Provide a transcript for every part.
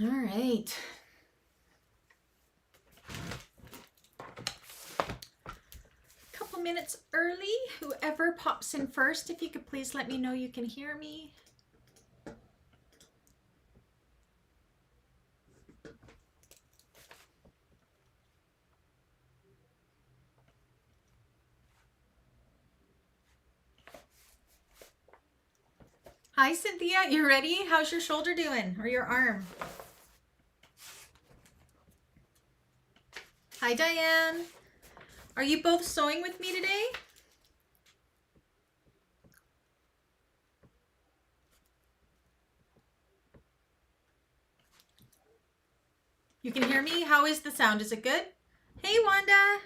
All right. Couple minutes early. Whoever pops in first, if you could please let me know you can hear me. Hi, Cynthia. You ready? How's your shoulder doing? Or your arm? Hi, Diane. Are you both sewing with me today? You can hear me? How is the sound? Is it good? Hey, Wanda.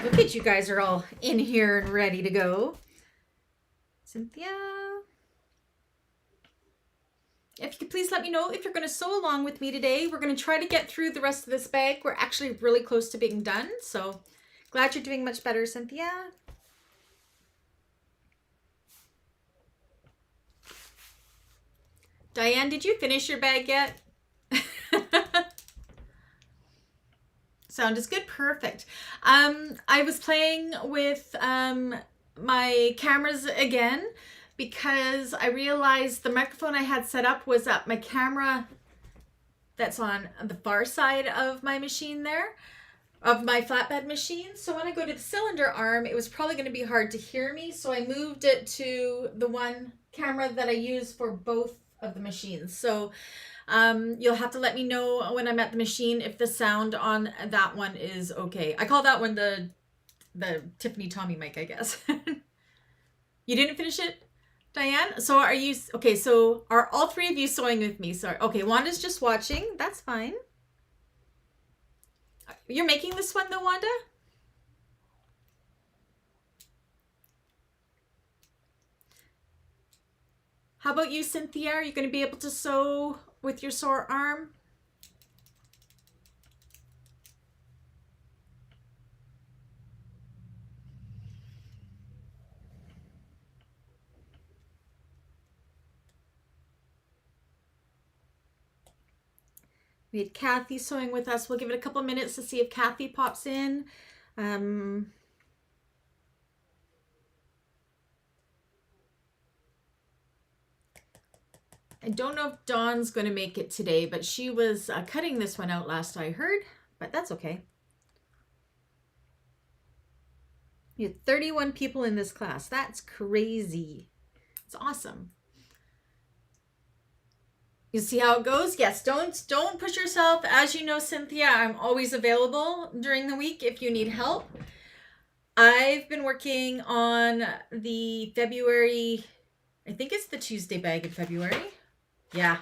Look at you guys are all in here and ready to go. Cynthia. If you could please let me know if you're going to sew along with me today. We're going to try to get through the rest of this bag. We're actually really close to being done. So glad you're doing much better, Cynthia. Diane, did you finish your bag yet? Sound is good. Perfect. I was playing with my cameras again because I realized the microphone I had set up was up my camera that's on the far side of my machine there, of my flatbed machine. So when I go to the cylinder arm, it was probably going to be hard to hear me. So I moved it to the one camera that I use for both of the machines. So you'll have to let me know when I'm at the machine if the sound on that one is okay. I call that one the Tiffany Tommy mic, I guess. You didn't finish it, Diane? So are you, okay, so are all three of you sewing with me? Sorry. Okay, Wanda's just watching. That's fine. You're making this one though, Wanda? How about you, Cynthia? Are you going to be able to sew with your sore arm? We had Kathy sewing with us. We'll give it a couple minutes to see if Kathy pops in. I don't know if Dawn's going to make it today, but she was cutting this one out last I heard, but that's okay. You had 31 people in this class. That's crazy. It's awesome. You see how it goes? Yes, don't push yourself. As you know, Cynthia, I'm always available during the week if you need help. I've been working on the February, I think it's the Tuesday bag in February. Yeah.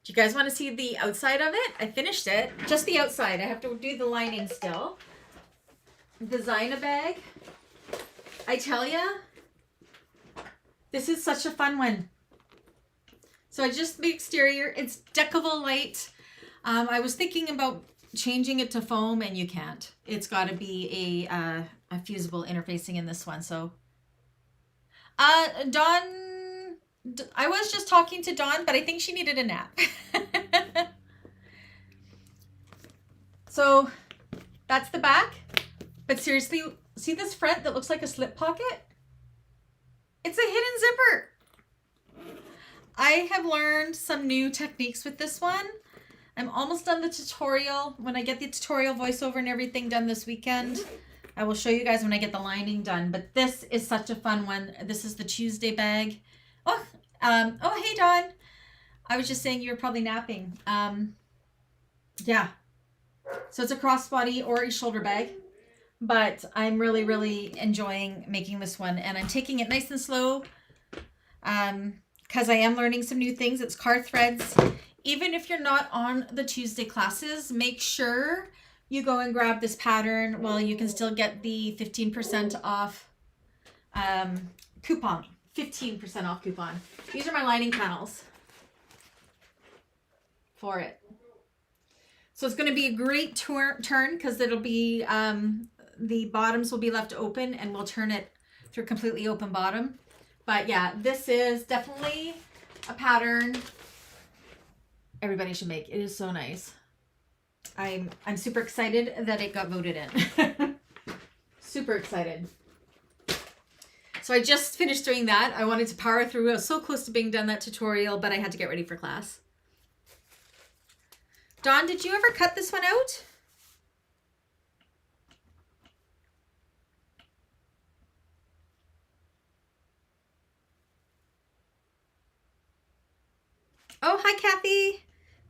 Do you guys want to see the outside of it? I finished it. Just the outside. I have to do the lining still. Design a bag. I tell ya, this is such a fun one. So I just the exterior. It's Decavol light. I was thinking about changing it to foam, and you can't. It's got to be a fusible interfacing in this one. So, Dawn, I was just talking to Dawn, but I think she needed a nap. So that's the back. But seriously, see this front that looks like a slip pocket? It's a hidden zipper. I have learned some new techniques with this one. I'm almost done the tutorial. When I get the tutorial voiceover and everything done this weekend, I will show you guys when I get the lining done. But this is such a fun one. This is the Tuesday bag. Oh, hey, Dawn. I was just saying you were probably napping. Yeah. So it's a crossbody or a shoulder bag. But I'm really, really enjoying making this one. And I'm taking it nice and slow. Because I am learning some new things. It's car threads. Even if you're not on the Tuesday classes, make sure you go and grab this pattern while you can still get the 15% off coupon. 15% off coupon. These are my lining panels for it. So it's going to be a great turn because it'll be, the bottoms will be left open and we'll turn it through completely open bottom. But yeah, this is definitely a pattern everybody should make. It is so nice. I'm super excited that it got voted in. Super excited. So I just finished doing that. I wanted to power through. I was so close to being done that tutorial, but I had to get ready for class. Dawn, did you ever cut this one out? Oh, hi, Kathy.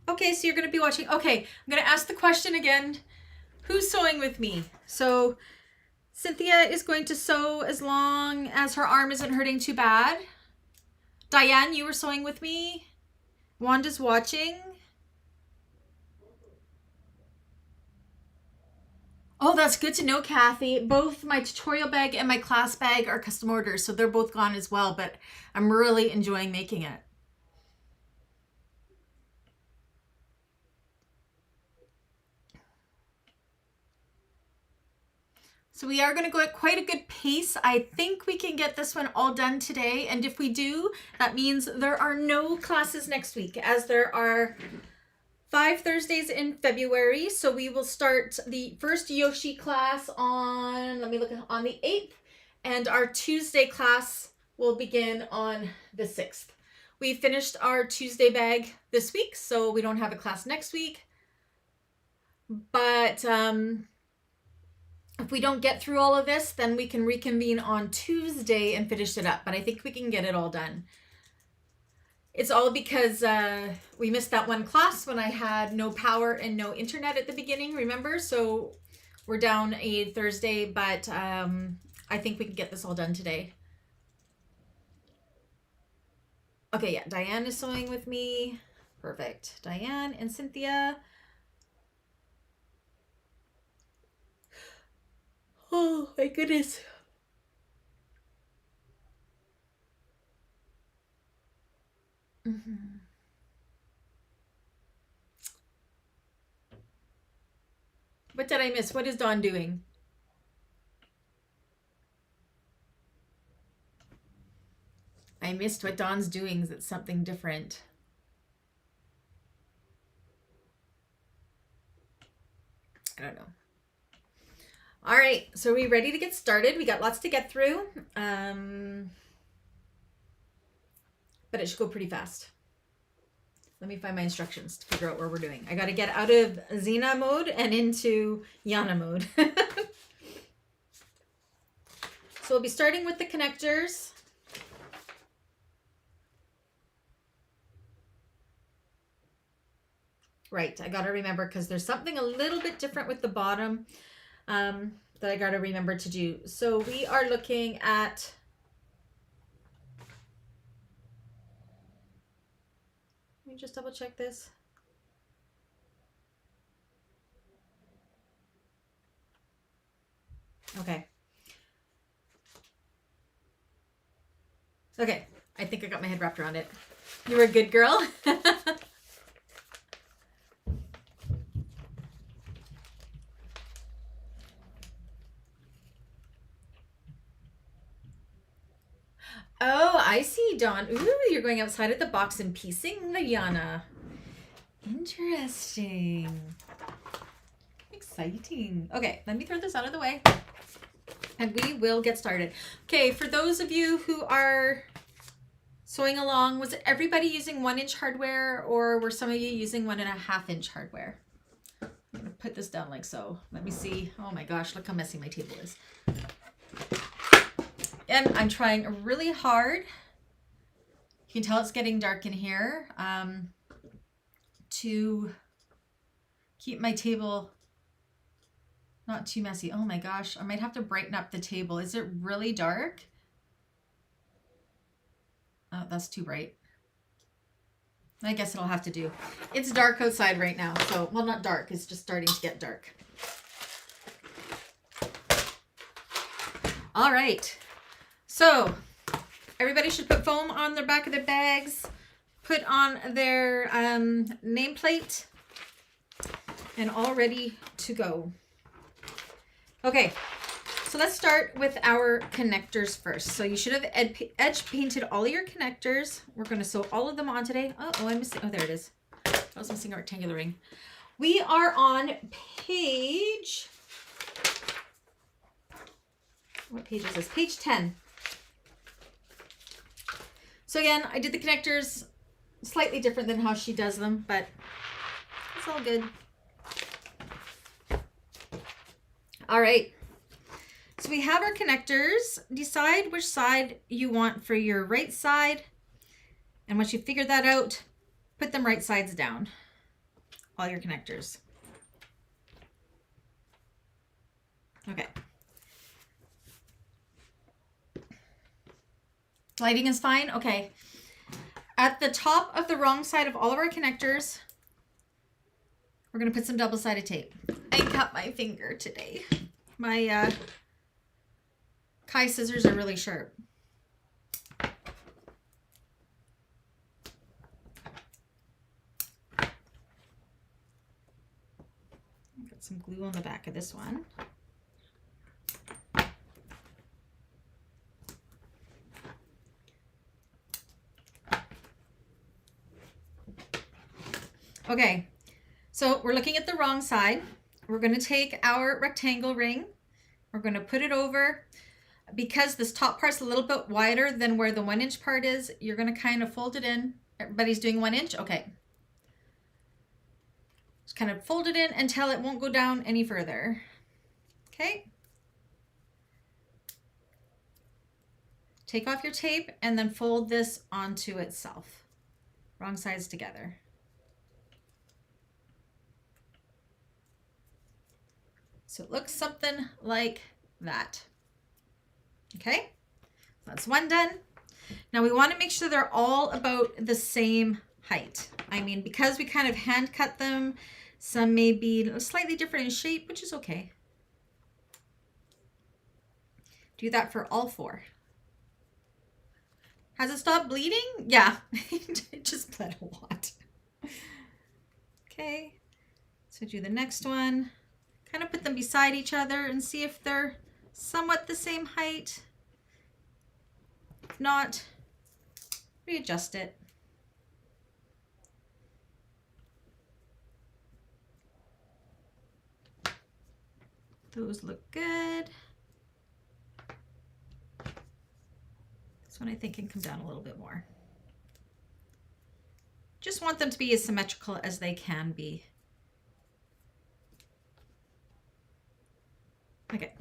Okay, so you're going to be watching. Okay, I'm going to ask the question again. Who's sewing with me? So Cynthia is going to sew as long as her arm isn't hurting too bad. Diane, you were sewing with me. Wanda's watching. Oh, that's good to know, Kathy. Both my tutorial bag and my class bag are custom orders, so they're both gone as well, but I'm really enjoying making it. So we are going to go at quite a good pace. I think we can get this one all done today. And if we do, that means there are no classes next week, as there are 5 Thursdays in February. So we will start the first Yoshi class on, let me look, on the 8th. And our Tuesday class will begin on the 6th. We finished our Tuesday bag this week, so we don't have a class next week. But if we don't get through all of this, then we can reconvene on Tuesday and finish it up. But I think we can get it all done. It's all because we missed that one class when I had no power and no internet at the beginning, remember? So we're down a Thursday, but I think we can get this all done today. Okay, yeah, Diane is sewing with me. Perfect. Diane and Cynthia. Oh my goodness. What did I miss? What is Dawn doing? I missed what Dawn's doing. It's something different. I don't know. All right, so are we ready to get started? We got lots to get through, but it should go pretty fast. Let me find my instructions to figure out where we're doing. I got to get out of Xena mode and into Yjona mode. So we'll be starting with the connectors. Right, I got to remember because there's something a little bit different with the bottom that I got to remember to do. So we are looking at let me just double check this. Okay. Okay, I think I got my head wrapped around it. You were a good girl. Oh, I see, Dawn. Ooh, you're going outside of the box and piecing the Yjona. Interesting. Exciting. Okay, let me throw this out of the way and we will get started. Okay, for those of you who are sewing along, was everybody using 1-inch hardware or were some of you using 1.5-inch hardware? I'm going to put this down like so. Let me see. Oh my gosh, look how messy my table is. And I'm trying really hard. You can tell it's getting dark in here, to keep my table not too messy. Oh my gosh, I might have to brighten up the table. Is it really dark? Oh, that's too bright. I guess it'll have to do. It's dark outside right now, so, well, not dark, it's just starting to get dark. All right. So everybody should put foam on the back of their bags, put on their nameplate, and all ready to go. Okay, so let's start with our connectors first. So you should have edge painted all your connectors. We're going to sew all of them on today. Oh, I'm missing. Oh, there it is. I was missing a rectangular ring. We are on page, what page is this? Page 10. So again, I did the connectors slightly different than how she does them, but it's all good. All right. So we have our connectors. Decide which side you want for your right side. And once you figure that out, put them right sides down. All your connectors. Okay. Lighting is fine? Okay. At the top of the wrong side of all of our connectors, we're going to put some double-sided tape. I cut my finger today. My Kai scissors are really sharp. Got some glue on the back of this one. Okay, so we're looking at the wrong side. We're going to take our rectangle ring. We're going to put it over. Because this top part's a little bit wider than where the 1 inch part is, you're going to kind of fold it in. Everybody's doing 1 inch? Okay. Just kind of fold it in until it won't go down any further. Okay. Take off your tape and then fold this onto itself. Wrong sides together. So it looks something like that. Okay, that's one done. Now we want to make sure they're all about the same height. I mean, because we kind of hand cut them, some may be slightly different in shape, which is okay. Do that for all 4. Has it stopped bleeding? Yeah, it just bled a lot. Okay, so do the next one. Kind of put them beside each other and see if they're somewhat the same height. If not, readjust it. Those look good. This one I think can come down a little bit more. Just want them to be as symmetrical as they can be. Okay.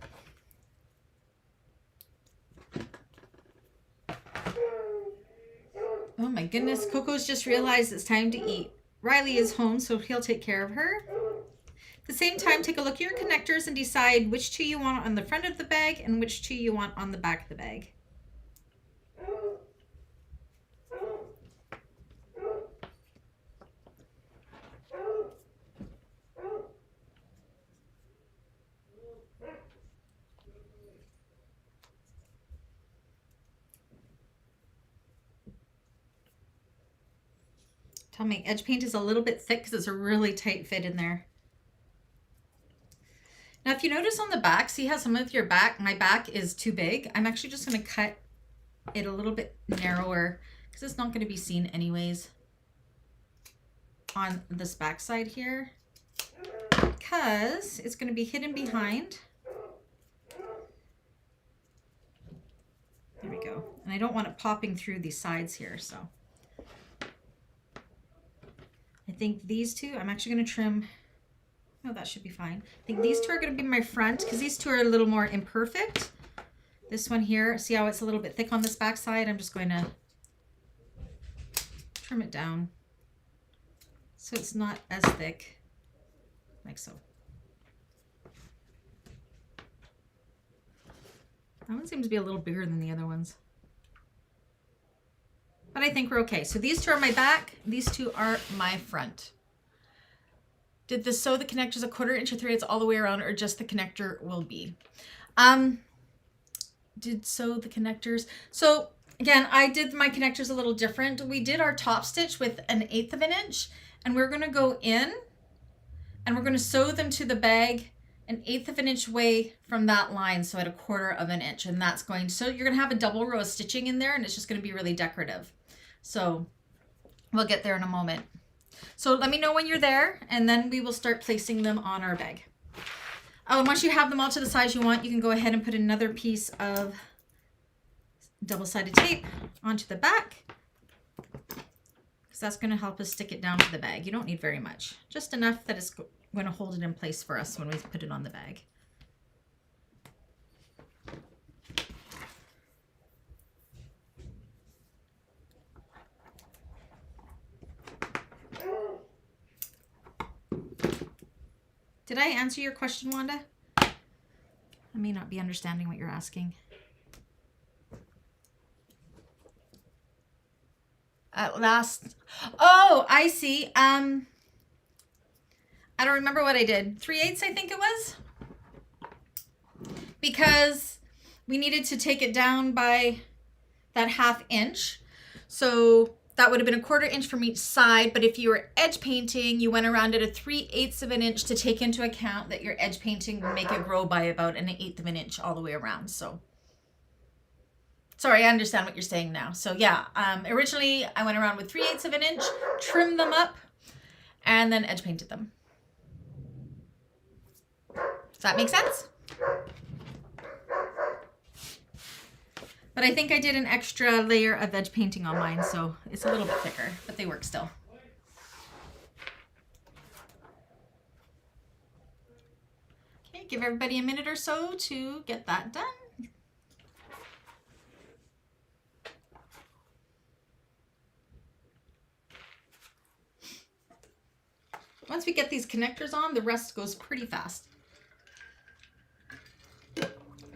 Oh my goodness, Coco's just realized it's time to eat. Riley is home, so he'll take care of her. At the same time, take a look at your connectors and decide which 2 you want on the front of the bag and which 2 you want on the back of the bag. Tell me, edge paint is a little bit thick because it's a really tight fit in there. Now, if you notice on the back, see how some of your back, my back is too big? I'm actually just going to cut it a little bit narrower because it's not going to be seen anyways on this back side here because it's going to be hidden behind. There we go. And I don't want it popping through these sides here, so. I think these 2, I'm actually going to trim. Oh, that should be fine. I think these 2 are going to be my front because these 2 are a little more imperfect. This one here, see how it's a little bit thick on this back side? I'm just going to trim it down so it's not as thick, like so. That one seems to be a little bigger than the other ones. But I think we're okay. So these 2 are my back. These 2 are my front. Did the sew the connectors a 1/4 inch or 3/8 all the way around, or just the connector will be? Did sew the connectors. So again, I did my connectors a little different. We did our top stitch with 1/8 of an inch, and we're going to go in and we're going to sew them to the bag 1/8 of an inch away from that line, so at 1/4 of an inch, and that's going to, so you're going to have a double row of stitching in there, and it's just going to be really decorative. So we'll get there in a moment. So let me know when you're there, and then we will start placing them on our bag. Oh, and once you have them all to the size you want, you can go ahead and put another piece of double-sided tape onto the back, because that's going to help us stick it down to the bag. You don't need very much, just enough that it's going to hold it in place for us when we put it on the bag. Did I answer your question, Wanda? I may not be understanding what you're asking. Oh, I see. I don't remember what I did. 3/8, I think it was. Because we needed to take it down by that 1/2 inch. So that would have been 1/4 inch from each side. But if you were edge painting, you went around at a 3/8 of an inch to take into account that your edge painting would make it grow by about 1/8 of an inch all the way around. So sorry, I understand what you're saying now. So yeah, originally I went around with 3/8 of an inch, trimmed them up, and then edge painted them. Does that make sense? But I think I did an extra layer of edge painting on mine, so it's a little bit thicker, but they work still. Okay, give everybody a minute or so to get that done. Once we get these connectors on, the rest goes pretty fast.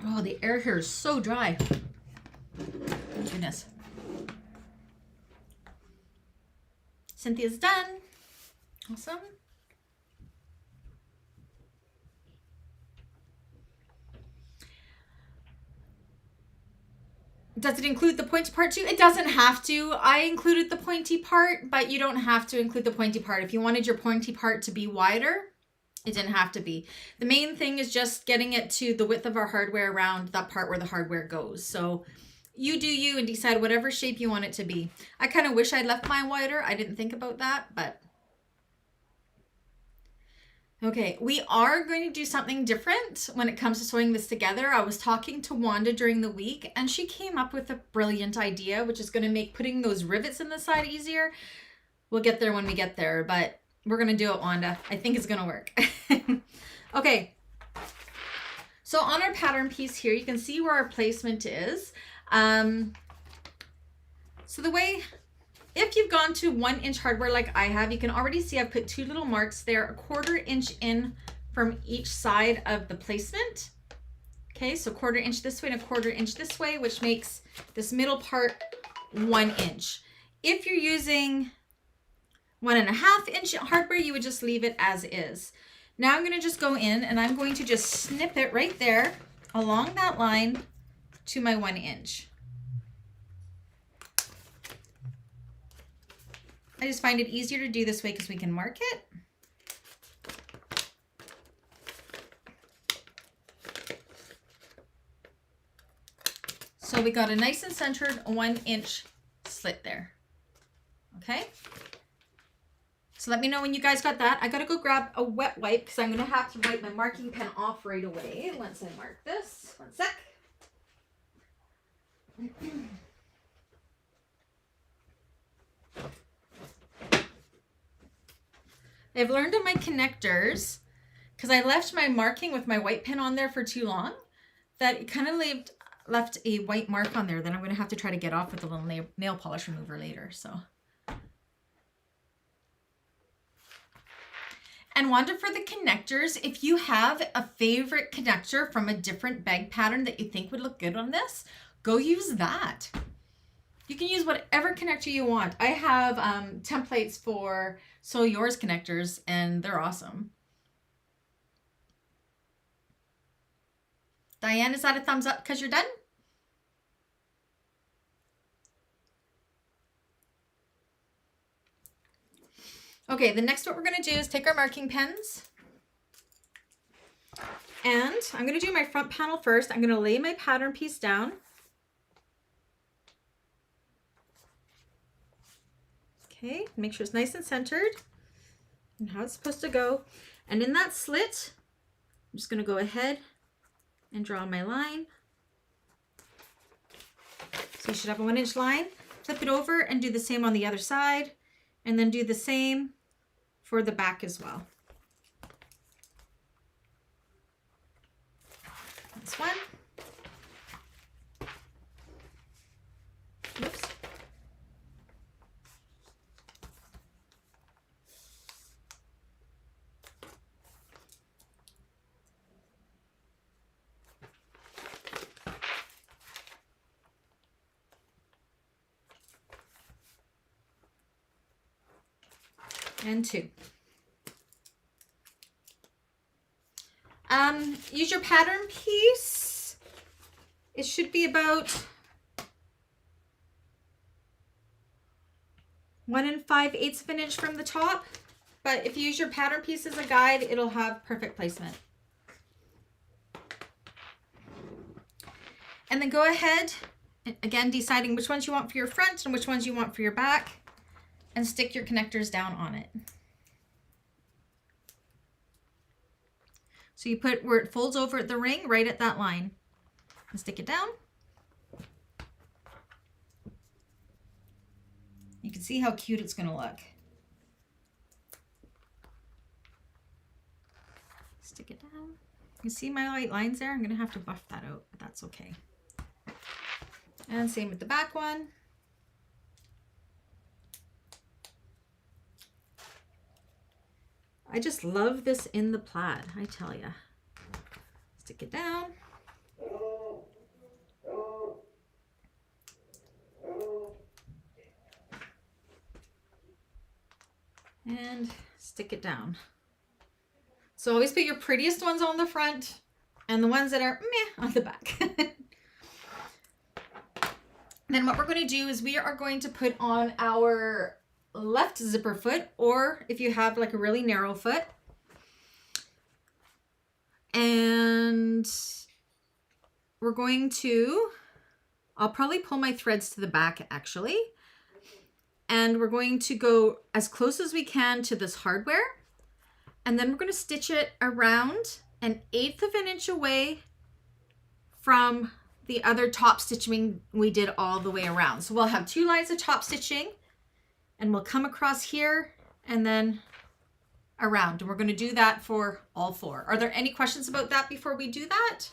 Oh, the air here is so dry. Oh, goodness. Cynthia's done. Awesome. Does it include the pointy part too? It doesn't have to. I included the pointy part, but you don't have to include the pointy part. If you wanted your pointy part to be wider, it didn't have to be. The main thing is just getting it to the width of our hardware around that part where the hardware goes. So you do you and decide whatever shape you want it to be. I kind of wish I'd left mine wider. I didn't think about that, but okay, we are going to do something different when it comes to sewing this together. I was talking to Wanda during the week and she came up with a brilliant idea, which is going to make putting those rivets in the side easier. We'll get there when we get there, but we're going to do it, Wanda. I think it's going to work. Okay. So on our pattern piece here, you can see where our placement is. So the way, if you've gone to 1 inch hardware like I have, you can already see I've put 2 little marks there, 1/4 inch in from each side of the placement. Okay, so 1/4 inch this way and 1/4 inch this way, which makes this middle part 1 inch. If you're using 1.5 inch hardware, you would just leave it as is. Now I'm going to just go in and I'm going to just snip it right there along that line to my 1 inch. I just find it easier to do this way because we can mark it. So we got a nice and centered 1 inch slit there. Okay. So let me know when you guys got that. I gotta go grab a wet wipe because I'm gonna have to wipe my marking pen off right away once I mark this. One sec. I've learned on my connectors, because I left my marking with my white pen on there for too long, that it kind of left a white mark on there that I'm going to have to try to get off with a little nail polish remover later. So, and Wanda, for the connectors, if you have a favorite connector from a different bag pattern that you think would look good on this, go use that. You can use whatever connector you want. I have templates for Sew Yours connectors, and they're awesome. Diane, is that a thumbs up because you're done? Okay, the next what we're going to do is take our marking pens. And I'm going to do my front panel first. I'm going to lay my pattern piece down. Okay, make sure it's nice and centered. and how it's supposed to go. And in that slit, I'm just going to go ahead and draw my line. So you should have a 1-inch line. Flip it over and do the same on the other side, and then do the same for the back as well. This one. Oops. And 2. Use your pattern piece. It should be about 1 5/8 of an inch from the top, but if you use your pattern piece as a guide, it'll have perfect placement. And then go ahead, again, deciding which ones you want for your front and which ones you want for your back, and stick your connectors down on it. So you put where it folds over at the ring, right at that line, and stick it down. You can see how cute it's going to look. Stick it down. You see my white lines there? I'm going to have to buff that out, but that's okay. And same with the back one. I just love this in the plaid, I tell ya. Stick it down. And stick it down. So always put your prettiest ones on the front and the ones that are meh on the back. Then what we're going to do is we are going to put on our left zipper foot, or if you have like a really narrow foot, and we're going to, I'll probably pull my threads to the back actually, and we're going to go as close as we can to this hardware, and then we're going to stitch it around 1/8 of an inch away from the other top stitching we did all the way around. So we'll have 2 lines of top stitching, and we'll come across here and then around. And we're going to do that for all 4. Are there any questions about that before we do that?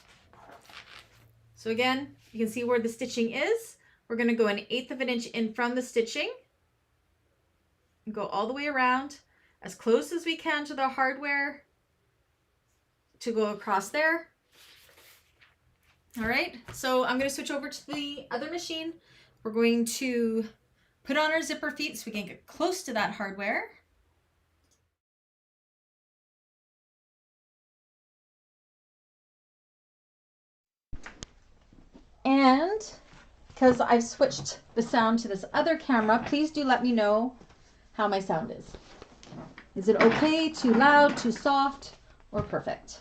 So again, you can see where the stitching is. We're going to go 1/8 of an inch in from the stitching and go all the way around as close as we can to the hardware to go across there. All right, so I'm going to switch over to the other machine. We're going to put on our zipper feet so we can get close to that hardware. And because I've switched the sound to this other camera, please do let me know how my sound is. Is it okay, too loud, too soft, or perfect?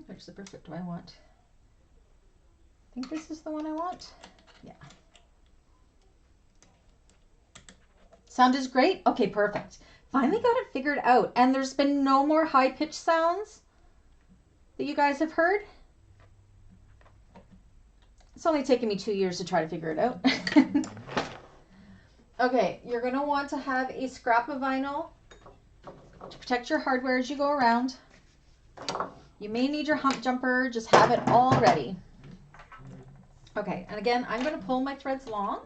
Which zipper foot do I want? I think this is the one I want. Yeah. Sound is great? Okay, perfect. Finally got it figured out. And there's been no more high-pitched sounds that you guys have heard. It's only taken me 2 years to try to figure it out. Okay, you're going to want to have a scrap of vinyl to protect your hardware as you go around. You may need your hump jumper, just have it all ready. Okay, and again, I'm going to pull my threads long.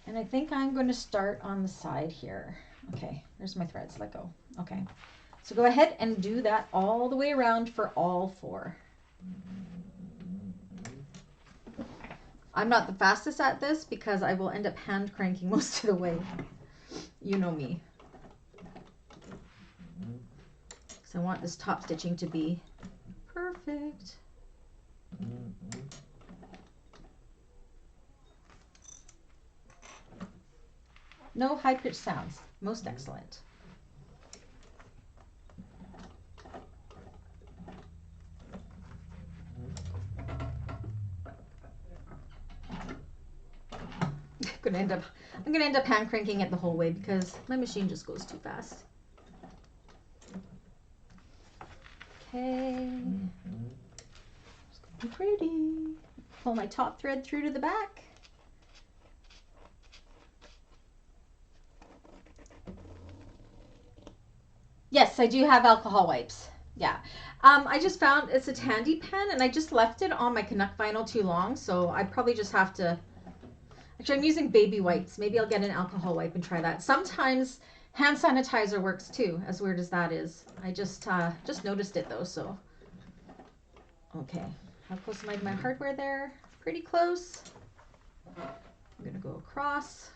And I think I'm going to start on the side here. Okay, there's my threads, let go. Okay, so go ahead and do that all the way around for all 4. I'm not the fastest at this because I will end up hand cranking most of the way. You know me. So I want this top stitching to be perfect. No high-pitched sounds. Most excellent. I'm gonna end up hand cranking it the whole way because my machine just goes too fast. Okay. It's gonna be pretty. Pull my top thread through to the back. Yes, I do have alcohol wipes. Yeah. I just found it's a Tandy pen and I just left it on my Canuck vinyl too long, so I probably just have to. Actually, I'm using baby wipes. Maybe I'll get an alcohol wipe and try that. Sometimes hand sanitizer works too, as weird as that is. I just noticed it though, so. Okay, how close am I to my hardware there? Pretty close. I'm gonna go across.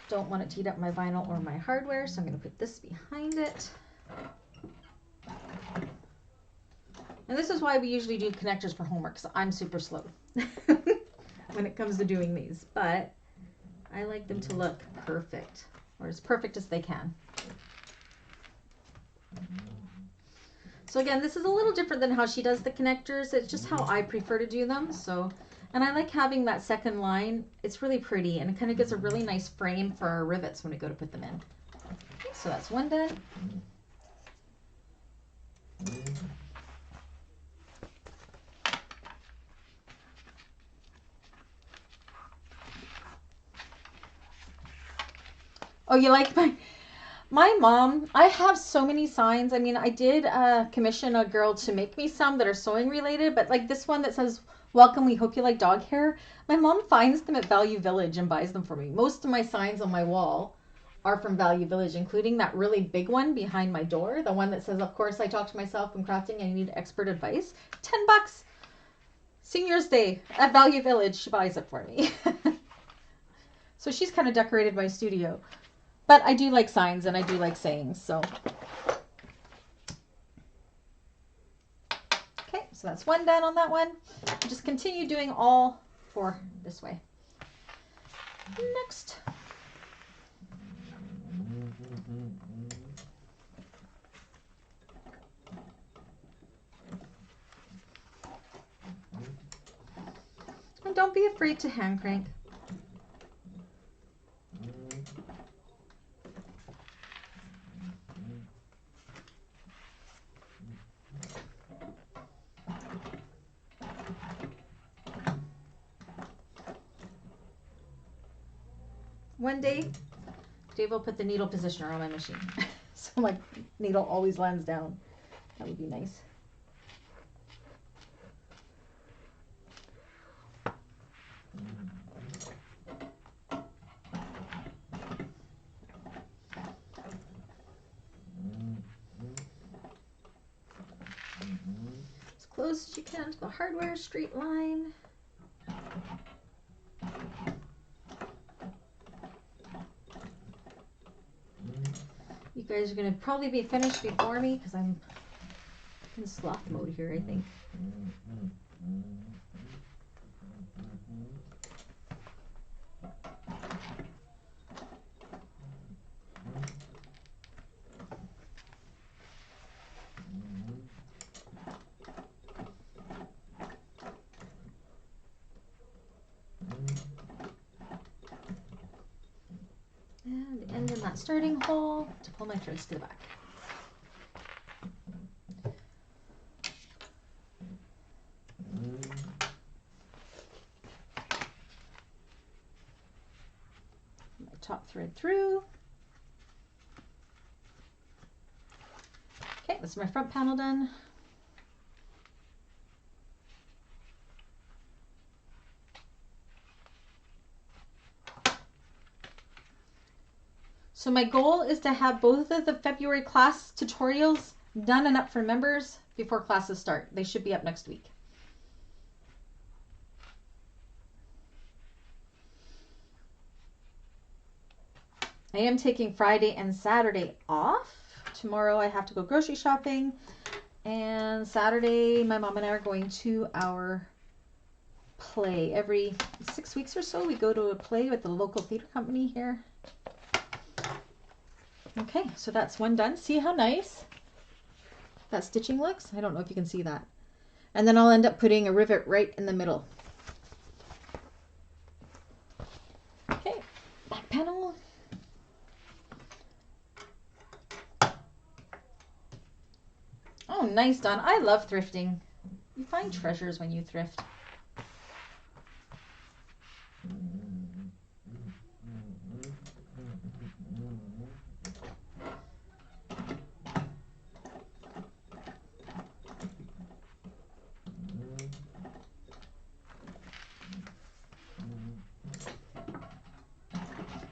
Don't want it to eat up my vinyl or my hardware, so I'm going to put this behind it. And this is why we usually do connectors for homework, because I'm super slow when it comes to doing these. But I like them to look perfect, or as perfect as they can. So again, this is a little different than how she does the connectors. It's just how I prefer to do them. So. And I like having that second line. It's really pretty and it kind of gives a really nice frame for our rivets when we go to put them in. Okay, so that's one done. Oh, you like my mom? I have so many signs. I mean, I did commission a girl to make me some that are sewing related, but like this one that says, "Welcome, we hope you like dog hair." My mom finds them at Value Village and buys them for me. Most of my signs on my wall are from Value Village, including that really big one behind my door. The one that says, "Of course, I talk to myself when crafting and I need expert advice." $10. Senior's Day at Value Village. She buys it for me. So she's kind of decorated my studio. But I do like signs and I do like sayings, so. Okay, so that's one done on that one. Just continue doing all four this way. Next. And don't be afraid to hand crank. One day, Dave will put the needle positioner on my machine. So my needle always lands down. That would be nice. As close as you can to the hardware straight line. You guys are going to probably be finished before me because I'm in sloth mode here, I think. And end in that starting hole to pull my threads to the back. My top thread through. Okay, that's my front panel done. So my goal is to have both of the February class tutorials done and up for members before classes start. They should be up next week. I am taking Friday and Saturday off. Tomorrow I have to go grocery shopping And Saturday, my mom and I are going to our play. Every 6 weeks or so, we go to a play with the local theater company here. Okay, so that's one done. See how nice that stitching looks? I don't know if you can see that. And then I'll end up putting a rivet right in the middle. Okay, back panel. Oh, nice done. I love thrifting. You find treasures when you thrift.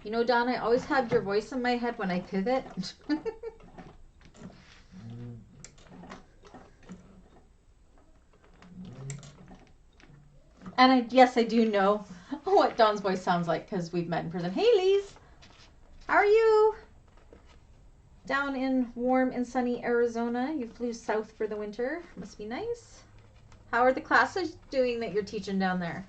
You know, Don, I always have your voice in my head when I pivot. And yes, I do know what Don's voice sounds like because we've met in person. Hey, Lise. How are you? Down in warm and sunny Arizona. You flew south for the winter. Must be nice. How are the classes doing that you're teaching down there?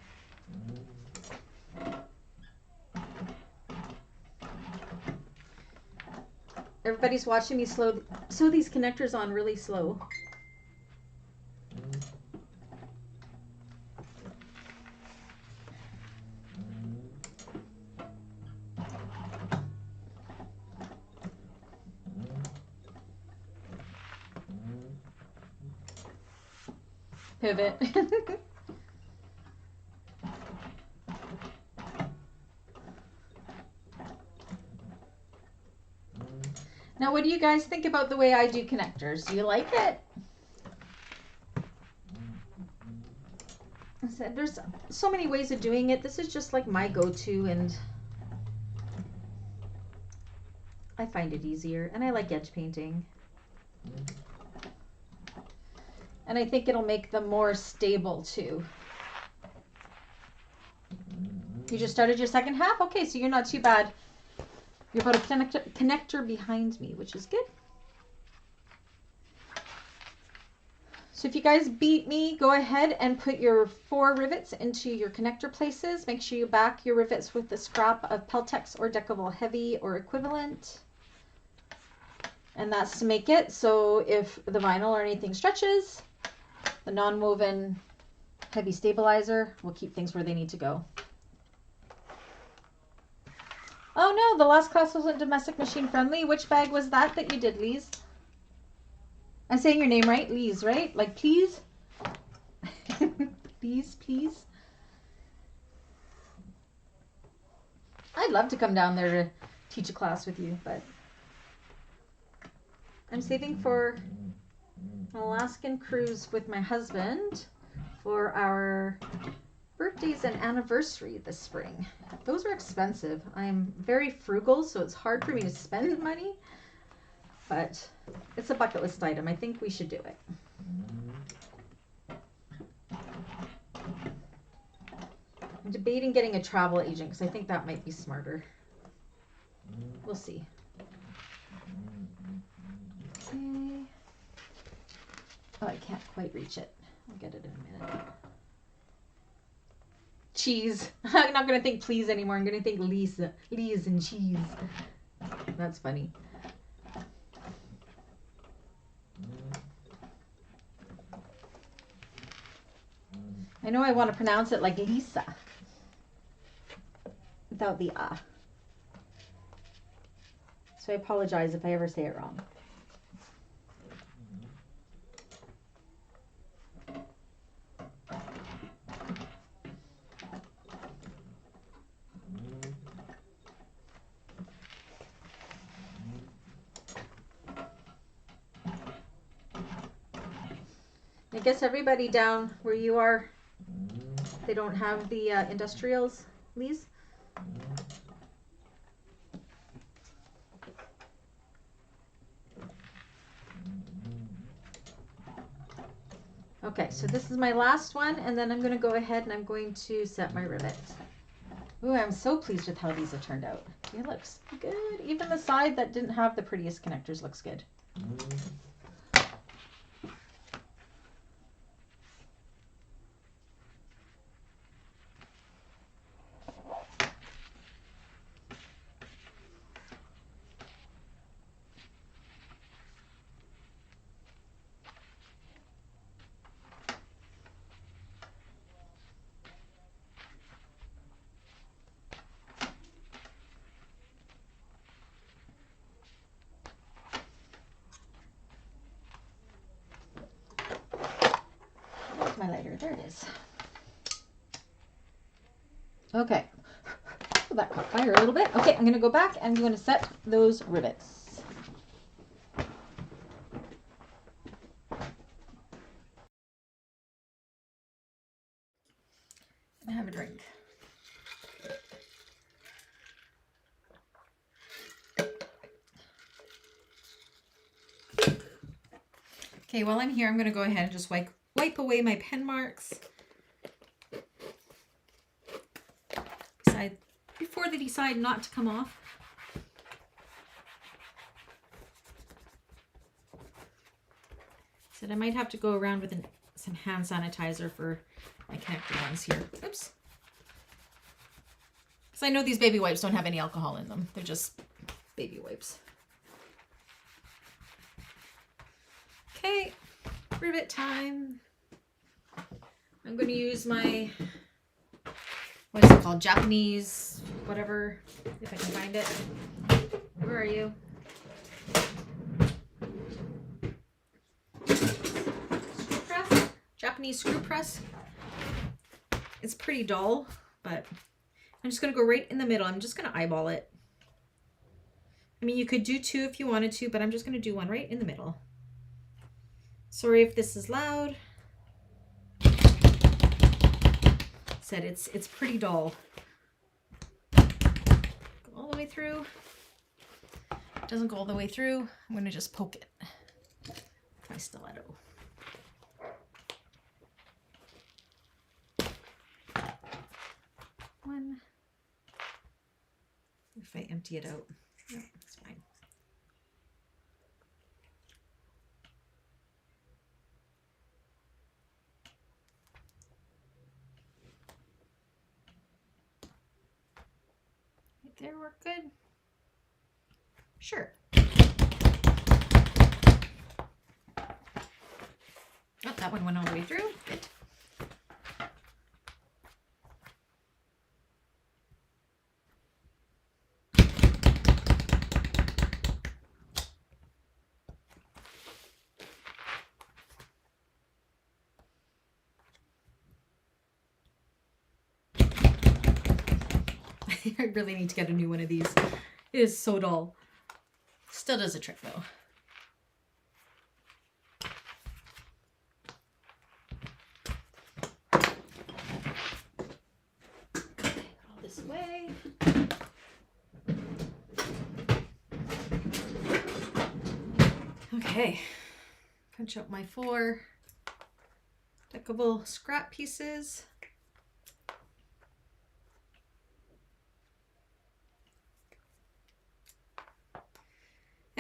Everybody's watching me sew these connectors on really slow. Pivot. Now, what do you guys think about the way I do connectors? Do you like it? I said there's so many ways of doing it. This is just like my go-to, and I find it easier, and I like edge painting. And I think it'll make them more stable too. You just started your second half? Okay, so you're not too bad. You're about a connector behind me, which is good. So if you guys beat me, go ahead and put your 4 rivets into your connector places. Make sure you back your rivets with a scrap of Peltex or Decavol Heavy or equivalent. And that's to make it so if the vinyl or anything stretches, the non-woven heavy stabilizer will keep things where they need to go. Oh no, the last class wasn't domestic machine friendly. Which bag was that you did, Lise? I'm saying your name right? Lise, right? Like please? Please, please. I'd love to come down there to teach a class with you, but I'm saving for an Alaskan cruise with my husband for our birthdays and anniversary this spring. Those are expensive. I'm very frugal, so it's hard for me to spend money, but it's a bucket list item. I think we should do it. I'm debating getting a travel agent because I think that might be smarter. We'll see. Okay. Oh, I can't quite reach it. I'll get it in a minute. Cheese. I'm not going to think please anymore. I'm going to think Lisa. Lise and cheese. That's funny. I know I want to pronounce it like Lisa. Without the ah. So I apologize if I ever say it wrong. I guess everybody down where you are, they don't have the industrials, Lise? Okay, so this is my last one, and then I'm going to go ahead and I'm going to set my rivet. Ooh, I'm so pleased with how these have turned out. It looks good. Even the side that didn't have the prettiest connectors looks good. There it is. Okay. Oh, that caught fire a little bit. Okay, I'm going to go back and I'm going to set those rivets. And have a drink. Okay, while I'm here, I'm going to go ahead and just wipe away my pen marks. Before they decide not to come off. Said I might have to go around with some hand sanitizer for my connector ones here. Oops. Because I know these baby wipes don't have any alcohol in them. They're just baby wipes. Okay, rivet time. I'm going to use my, what is it called? Japanese, whatever, if I can find it. Where are you? Screw press? Japanese screw press. It's pretty dull, but I'm just going to go right in the middle. I'm just going to eyeball it. I mean, you could do two if you wanted to, but I'm just going to do one right in the middle. Sorry if this is loud. Said it's pretty dull. Go all the way through. It doesn't go all the way through. I'm going to just poke it with my stiletto. One. If I empty it out, no, it's fine. There, we're good. Sure. Oh, that one went all the way through. Good. I really need to get a new one of these. It is so dull. Still does a trick though. All this way. Okay. Punch out my 4 deckable scrap pieces.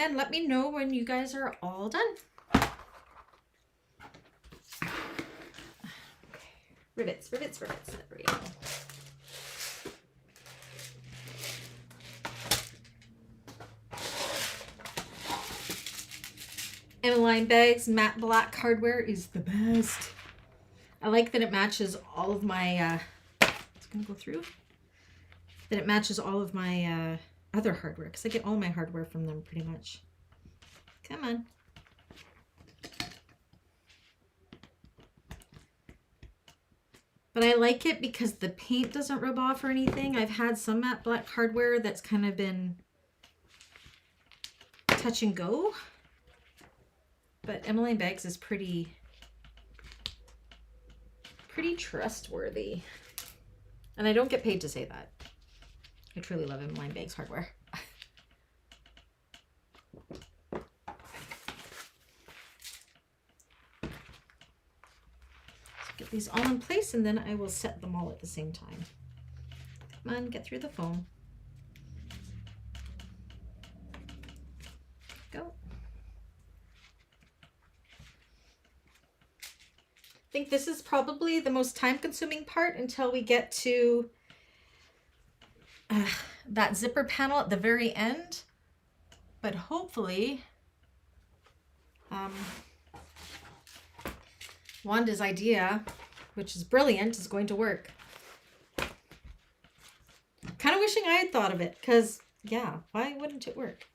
And let me know when you guys are all done. Okay. Rivets, rivets, rivets. There we go. Emmeline Bags matte black hardware is the best. I like that it matches all of my, it's gonna go through. That it matches all of my other hardware, because I get all my hardware from them pretty much. Come on. But I like it because the paint doesn't rub off or anything. I've had some matte black hardware that's kind of been touch and go. But Emmeline Bags is pretty trustworthy. And I don't get paid to say that. I truly love Emmeline Bags hardware. So get these all in place and then I will set them all at the same time. Come on, get through the foam. Go. I think this is probably the most time-consuming part until we get to that zipper panel at the very end. But hopefully, Wanda's idea, which is brilliant, is going to work. Kind of wishing I had thought of it, because, yeah, why wouldn't it work?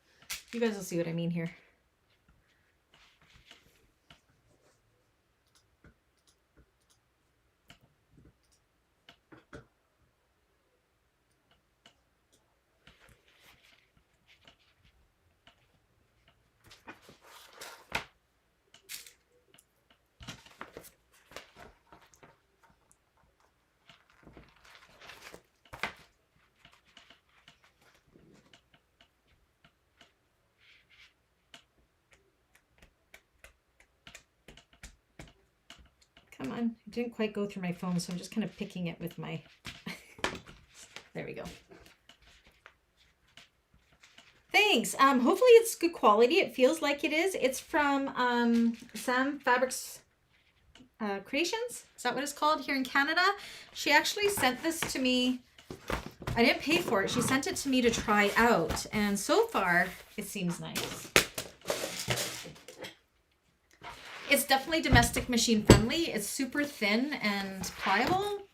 You guys will see what I mean here. Come on. It didn't quite go through my phone, so I'm just kind of picking it with my... There we go. Thanks. Hopefully it's good quality. It feels like it is. It's from Sam Fabrics Creations. Is that what it's called here in Canada? She actually sent this to me. I didn't pay for it. She sent it to me to try out. And so far, it seems nice. It's definitely domestic machine friendly. It's super thin and pliable.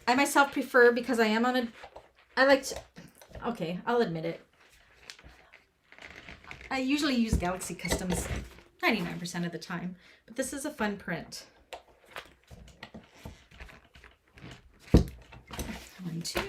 I myself prefer, because I am on a... I like to... Okay, I'll admit it. I usually use Galaxy Customs 99% of the time, but this is a fun print. 1, 2.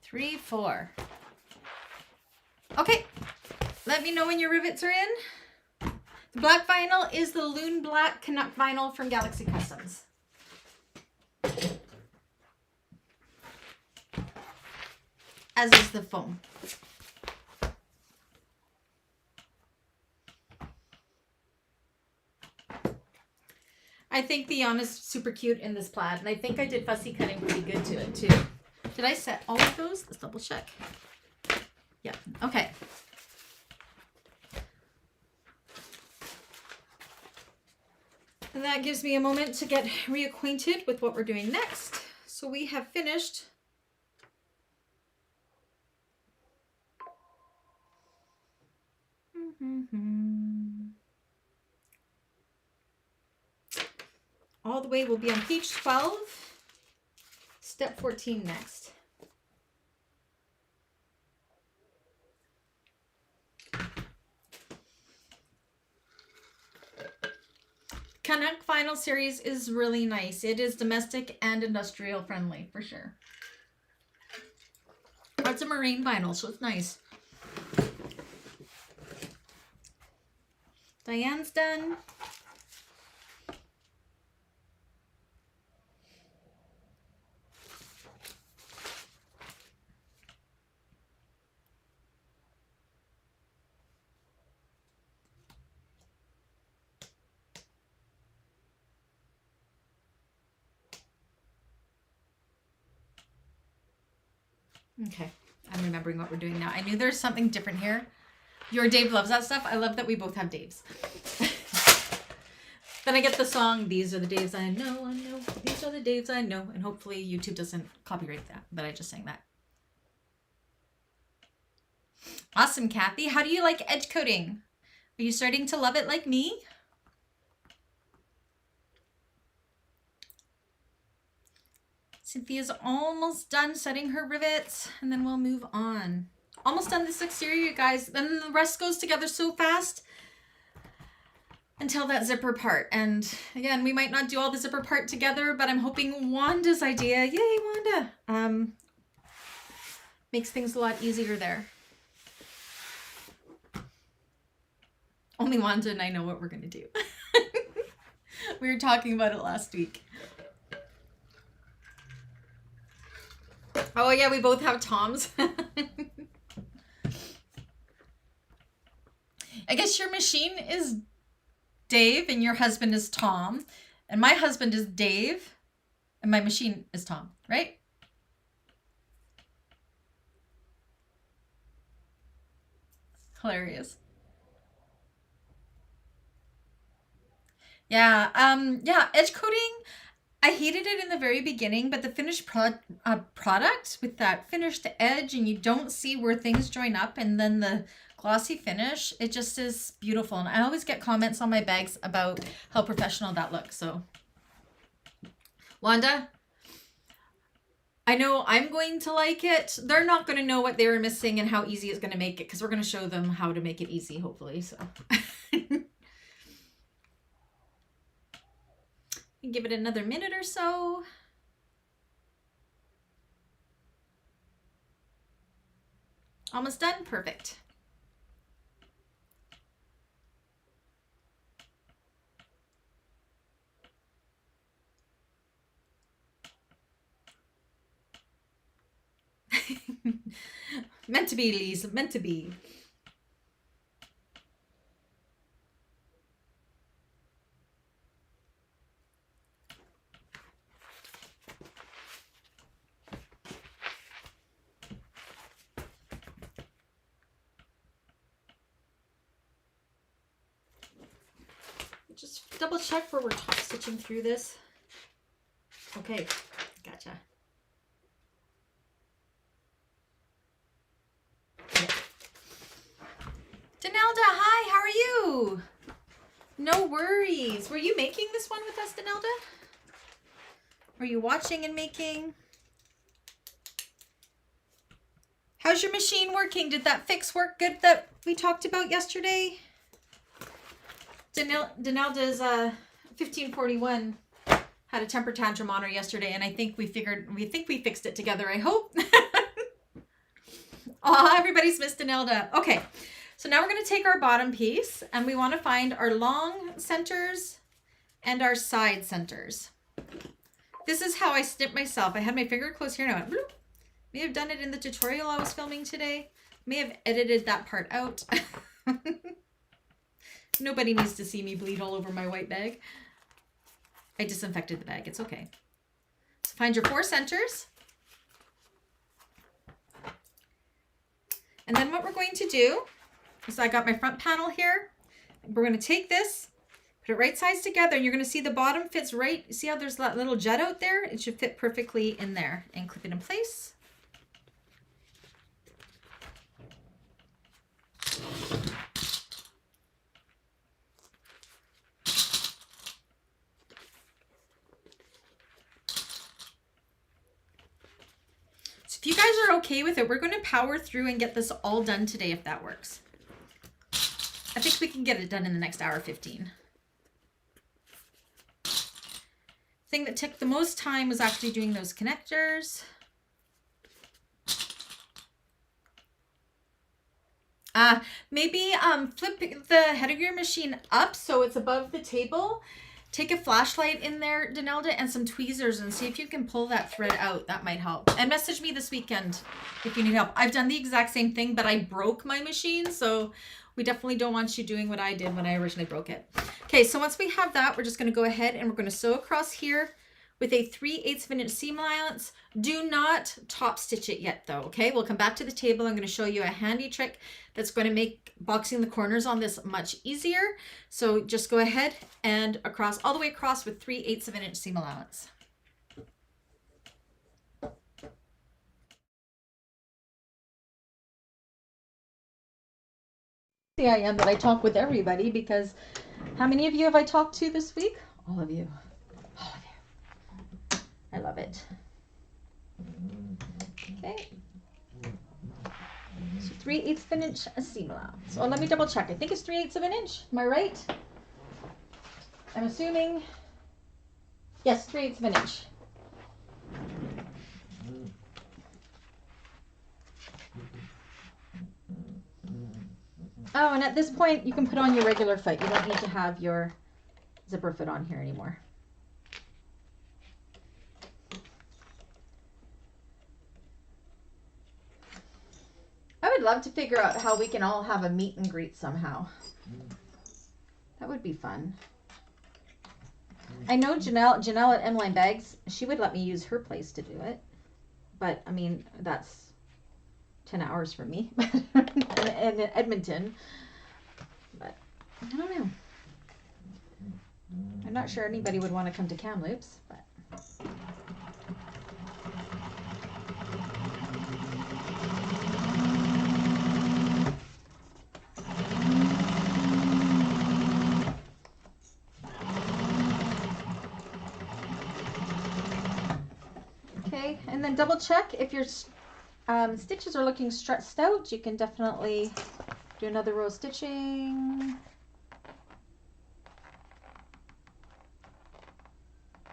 Three, 4. Okay, let me know when your rivets are in. The black vinyl is the Loon Black Canuck vinyl from Galaxy Customs. As is the foam. I think the Yjona is super cute in this plaid, and I think I did fussy cutting pretty good to it too. Did I set all of those? Let's double check. Yeah, okay. And that gives me a moment to get reacquainted with what we're doing next. So we have finished all the way. We'll be on page 12. Step 14 next. Canuck vinyl series is really nice. It is domestic and industrial friendly for sure. It's a marine vinyl, so it's nice. Diane's done. Okay, I'm remembering what we're doing now. I knew there's something different here. Your Dave loves that stuff. I love that we both have Daves. Then I get the song, these are the Daves I know, these are the Daves I know. And hopefully YouTube doesn't copyright that I just sang that. Awesome, Kathy. How do you like edge coating? Are you starting to love it like me? Cynthia's almost done setting her rivets, and then we'll move on. Almost done this exterior, guys. Then the rest goes together so fast until that zipper part. And again, we might not do all the zipper part together, but I'm hoping Wanda's idea, yay Wanda, makes things a lot easier there. Only Wanda and I know what we're gonna do. We were talking about it last week. Oh yeah, we both have Toms. I guess your machine is Dave and your husband is Tom. And my husband is Dave and my machine is Tom, right? Hilarious. Yeah, edge coating, I hated it in the very beginning, but the finished product with that finished edge and you don't see where things join up, and then the glossy finish, it just is beautiful. And I always get comments on my bags about how professional that looks. So Wanda, I know I'm going to like it. They're not going to know what they were missing and how easy it's going to make it, because we're going to show them how to make it easy, hopefully. So give it another minute or so. Almost done. Perfect. Meant to be, Lise. Meant to be. Just double check where we're top stitching through this. Okay, gotcha. Danelda, hi, how are you? No worries. Were you making this one with us, Danelda? Were you watching and making? How's your machine working? Did that fix work good that we talked about yesterday? Danelda's 1541 had a temper tantrum on her yesterday, and I think we fixed it together, I hope. Oh, everybody's missed Danelda. Okay, so now we're going to take our bottom piece, and we want to find our long centers and our side centers. This is how I snip myself. I had my finger close here, and I went bloop. May have done it in the tutorial I was filming today. May have edited that part out. Nobody needs to see me bleed all over my white bag. I disinfected the bag. It's okay. So find your 4 centers. And then what we're going to do is I got my front panel here. We're going to take this, put it right sides together, and you're going to see the bottom fits right. See how there's that little jut out there? It should fit perfectly in there, and clip it in place. If you guys are okay with it, we're going to power through and get this all done today if that works. I think we can get it done in the next hour 15. Thing that took the most time was actually doing those connectors. Maybe flip the head of your machine up so it's above the table. Take a flashlight in there, Danelda, and some tweezers and see if you can pull that thread out. That might help. And message me this weekend if you need help. I've done the exact same thing, but I broke my machine, so we definitely don't want you doing what I did when I originally broke it. Okay, so once we have that, we're just going to go ahead and we're going to sew across here with a 3/8 of an inch seam allowance. Do not top stitch it yet though, okay? We'll come back to the table. I'm going to show you a handy trick that's going to make boxing the corners on this much easier. So just go ahead and across, all the way across with 3/8 of an inch seam allowance. See, I am that I talk with everybody, because how many of you have I talked to this week? All of you. All of you. I love it. Okay. So 3/8 of an inch a seam allowance. So let me double check. I think it's 3/8 of an inch. Am I right? I'm assuming. Yes, 3/8 of an inch. Oh, and at this point, you can put on your regular foot. You don't need to have your zipper foot on here anymore. I would love to figure out how we can all have a meet and greet somehow. That would be fun. I know Janelle at M-Line Bags, she would let me use her place to do it. But, I mean, that's 10 hours for me in Edmonton. But, I don't know. I'm not sure anybody would want to come to Kamloops, but... Okay, and then double check if your stitches are looking stretched out. You can definitely do another row of stitching.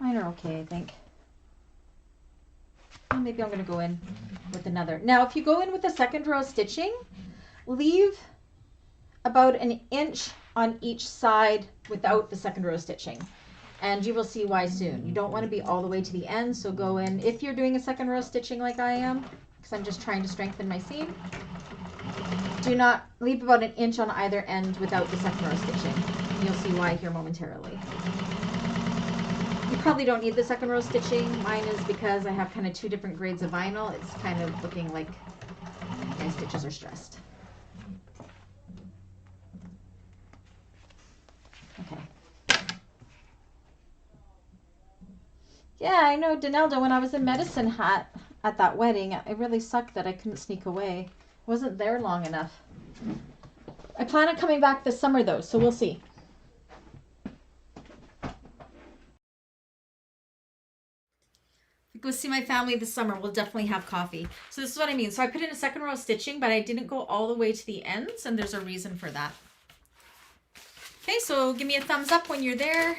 Mine are okay, I think. Well, maybe I'm going to go in with another. Now, if you go in with the second row of stitching, leave about an inch on each side without the second row of stitching. And you will see why soon. You don't want to be all the way to the end, so go in. If you're doing a second row of stitching like I am, because I'm just trying to strengthen my seam. Do not leave about an inch on either end without the second row stitching. You'll see why here momentarily. You probably don't need the second row stitching. Mine is because I have kind of two different grades of vinyl. It's kind of looking like my stitches are stressed. Okay. Yeah, I know, Donelda, when I was in medicine hat at that wedding, it really sucked that I couldn't sneak away. Wasn't there long enough. I plan on coming back this summer though, so we'll see. Go see my family this summer, we'll definitely have coffee. So this is what I mean. So I put in a second row of stitching, but I didn't go all the way to the ends, and there's a reason for that. Okay, so give me a thumbs up when you're there.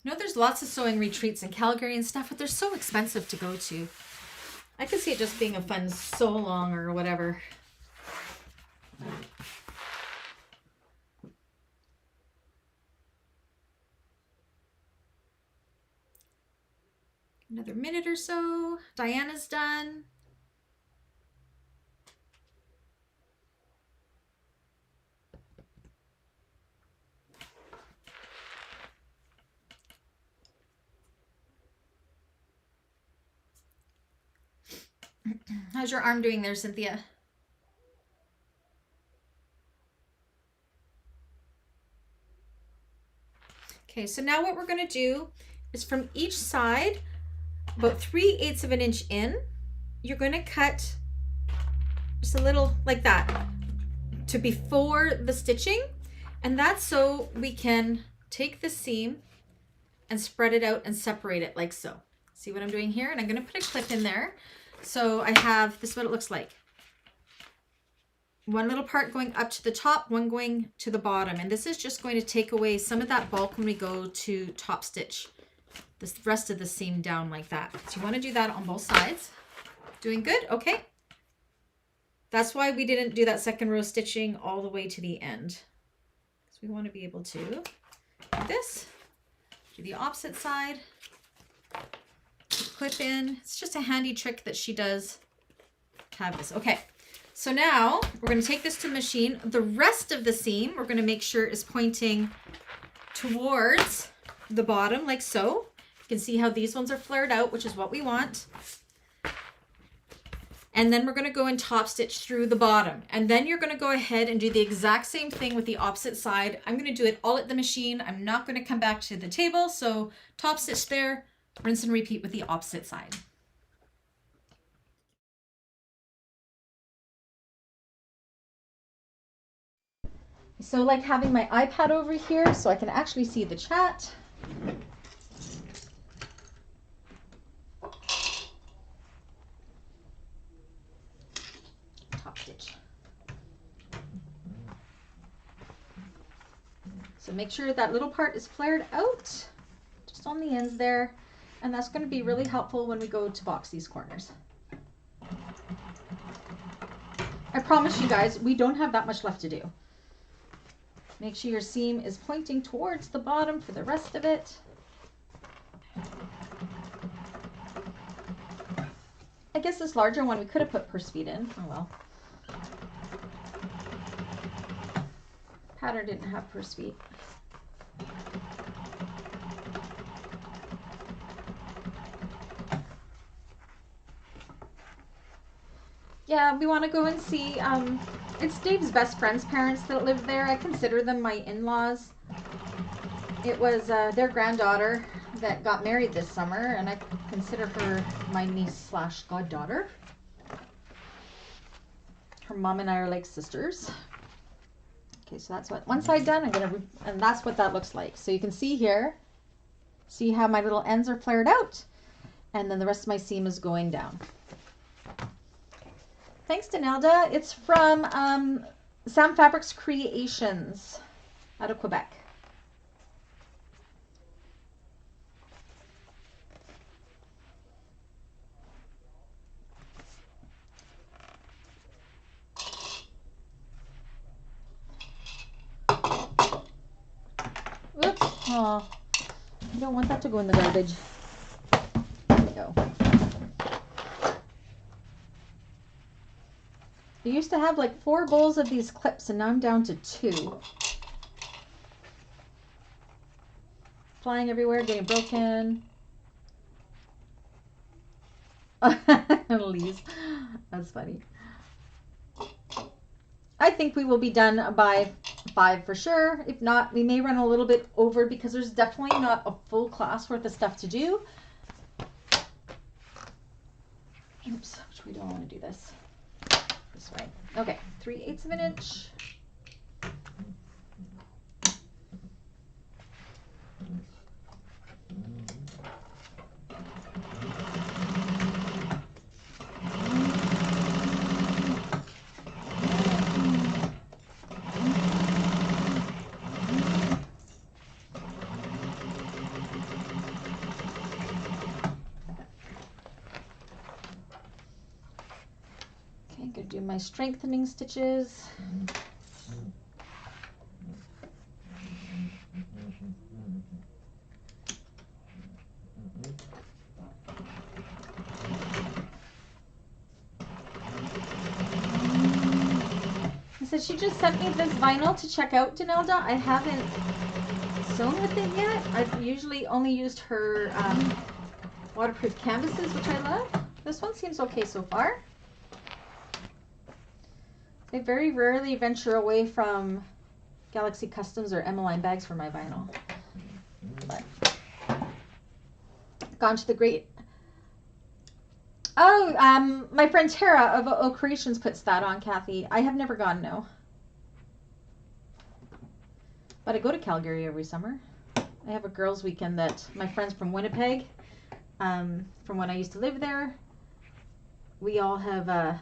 You know, there's lots of sewing retreats in Calgary and stuff, but they're so expensive to go to. I could see it just being a fun sew along or whatever. Another minute or so. Diana's done. How's your arm doing there, Cynthia? Okay, so now what we're going to do is from each side, about 3/8 of an inch in, you're going to cut just a little like that to before the stitching. And that's so we can take the seam and spread it out and separate it like so. See what I'm doing here? And I'm going to put a clip in there. So I have, this is what it looks like. One little part going up to the top, one going to the bottom. And this is just going to take away some of that bulk when we go to top stitch the rest of the seam down like that. So you want to do that on both sides. Doing good? Okay. That's why we didn't do that second row stitching all the way to the end. Because we want to be able to do this, do the opposite side. Clip in. It's just a handy trick that she does to have this. Okay, so now we're going to take this to the machine. The rest of the seam we're going to make sure is pointing towards the bottom like so. You can see how these ones are flared out, which is what we want. And then we're going to go and top stitch through the bottom. And then you're going to go ahead and do the exact same thing with the opposite side. I'm going to do it all at the machine. I'm not going to come back to the table. So top stitch there, rinse and repeat with the opposite side. So like having my iPad over here so I can actually see the chat. Top stitch. So make sure that little part is flared out, just on the ends there. And that's going to be really helpful when we go to box these corners. I promise you guys, we don't have that much left to do. Make sure your seam is pointing towards the bottom for the rest of it. I guess this larger one we could have put purse feet in. Oh well. Pattern didn't have purse feet. Yeah, we want to go and see, it's Dave's best friend's parents that live there. I consider them my in-laws. It was their granddaughter that got married this summer, and I consider her my niece slash goddaughter. Her mom and I are like sisters. Okay, so that's what, one side done, and that's what that looks like. So you can see here, see how my little ends are flared out, and then the rest of my seam is going down. Thanks, Donalda. It's from Sam Fabrics Creations out of Quebec. Oops. Oh, I don't want that to go in the garbage. There we go. I used to have like 4 bowls of these clips, and now I'm down to 2. Flying everywhere, getting broken. Leaves. That's funny. I think we will be done by 5 for sure. If not, we may run a little bit over because there's definitely not a full class worth of stuff to do. Oops, which we don't want to do this. This way. Okay, 3/8 of an inch. Do my strengthening stitches. So she just sent me this vinyl to check out, Donalda. I haven't sewn with it yet. I've usually only used her waterproof canvases, which I love. This one seems okay so far. I very rarely venture away from Galaxy Customs or Emmeline bags for my vinyl. But gone to the great... Oh, my friend Tara of O Creations puts that on, Kathy. I have never gone, no. But I go to Calgary every summer. I have a girls' weekend that my friends from Winnipeg, from when I used to live there, we all have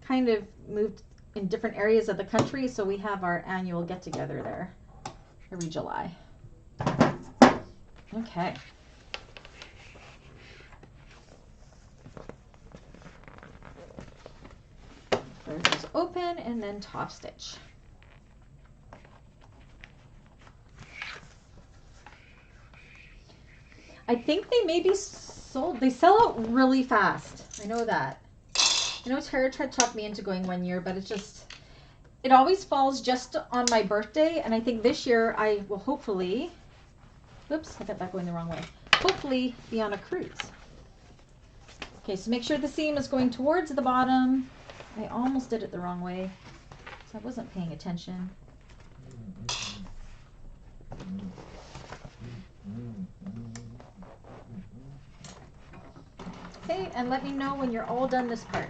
kind of moved in different areas of the country, so we have our annual get-together there every July. Okay. Thread goes open and then top stitch. I think they may be sold. They sell out really fast. I know that. I know Tara tried to talk me into going one year, but it always falls just on my birthday. And I think this year I will hopefully, whoops, I got that going the wrong way. Hopefully be on a cruise. Okay, so make sure the seam is going towards the bottom. I almost did it the wrong way, so I wasn't paying attention. Okay, and let me know when you're all done this part.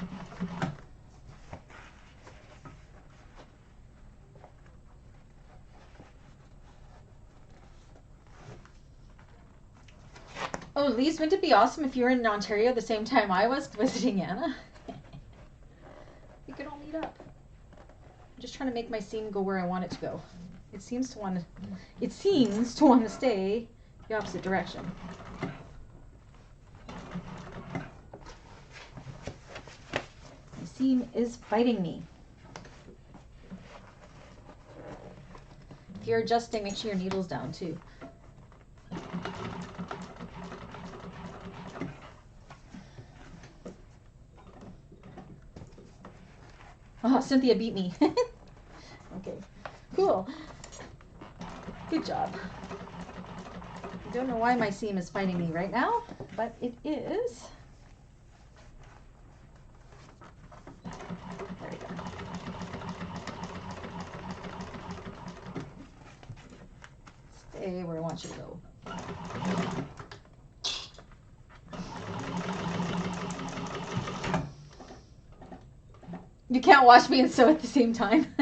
Oh, Lise, wouldn't it be awesome if you were in Ontario the same time I was visiting Yjona? We could all meet up. I'm just trying to make my seam go where I want it to go. It seems to want to stay the opposite direction. My seam is fighting me. If you're adjusting, make sure your needle's down too. Oh, Cynthia beat me. Okay, cool. Good job. I don't know why my seam is fighting me right now, but it is. There we go. Stay where I want you to go. You can't watch me and sew at the same time.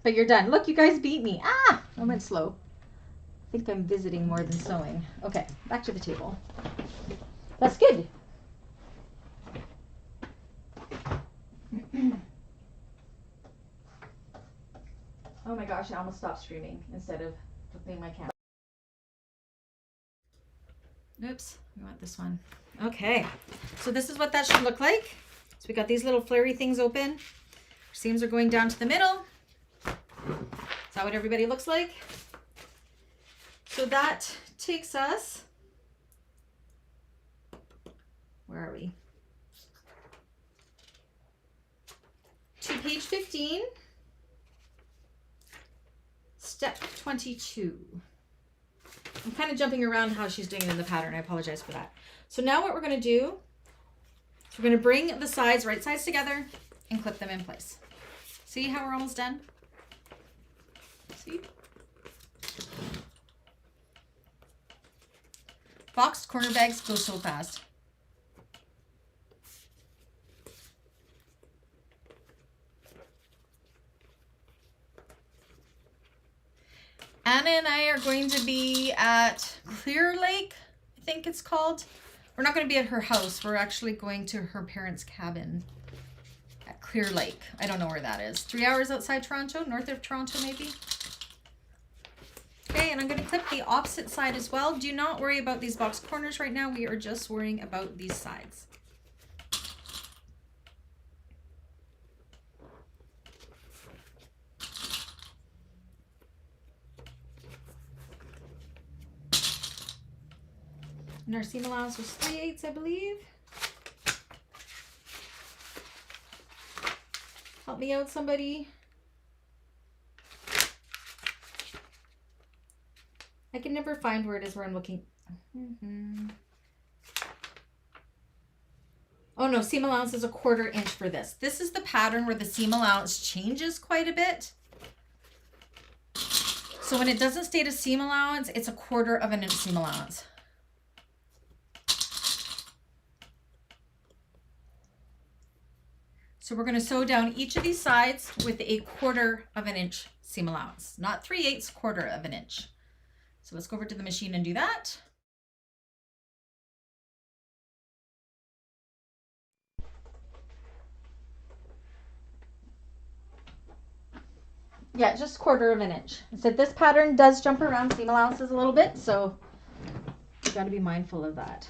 But you're done. Look, you guys beat me. Ah, I went slow. I think I'm visiting more than sewing. Okay, back to the table. That's good. Oh my gosh, I almost stopped streaming instead of flipping my camera. Oops, we want this one. Okay, so this is what that should look like. So we got these little flary things open. Our seams are going down to the middle. Is that what everybody looks like? So that takes us, where are we? To page 15, step 22. I'm kind of jumping around how she's doing it in the pattern. I apologize for that. So now what we're going to do is we're going to bring the sides, right sides together and clip them in place. See how we're almost done? See? Boxed corner bags go so fast. Anna and I are going to be at Clear Lake, I think it's called. We're not going to be at her house. We're actually going to her parents' cabin at Clear Lake. I don't know where that is. 3 hours outside Toronto, north of Toronto maybe. Okay, and I'm going to clip the opposite side as well. Do not worry about these box corners right now. We are just worrying about these sides. And our seam allowance was 3/8, I believe. Help me out, somebody. I can never find where it is where I'm looking. Oh no, seam allowance is 1/4 inch for this. This is the pattern where the seam allowance changes quite a bit. So when it doesn't state a seam allowance, it's 1/4 inch seam allowance. So we're going to sew down each of these sides with a 1/4 inch seam allowance, not 3/8, 1/4 inch. So let's go over to the machine and do that. Yeah, just 1/4 inch. I said this pattern does jump around seam allowances a little bit, so you got to be mindful of that.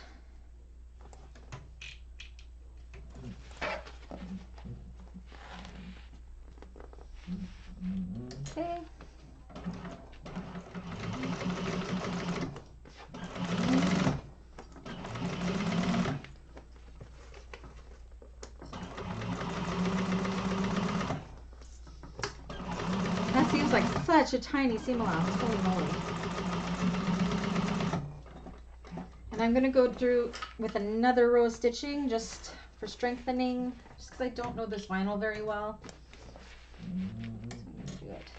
Okay. That seems like such a tiny seam allowance. Holy moly. And I'm going to go through with another row of stitching just for strengthening, just because I don't know this vinyl very well. So I'm going to do it.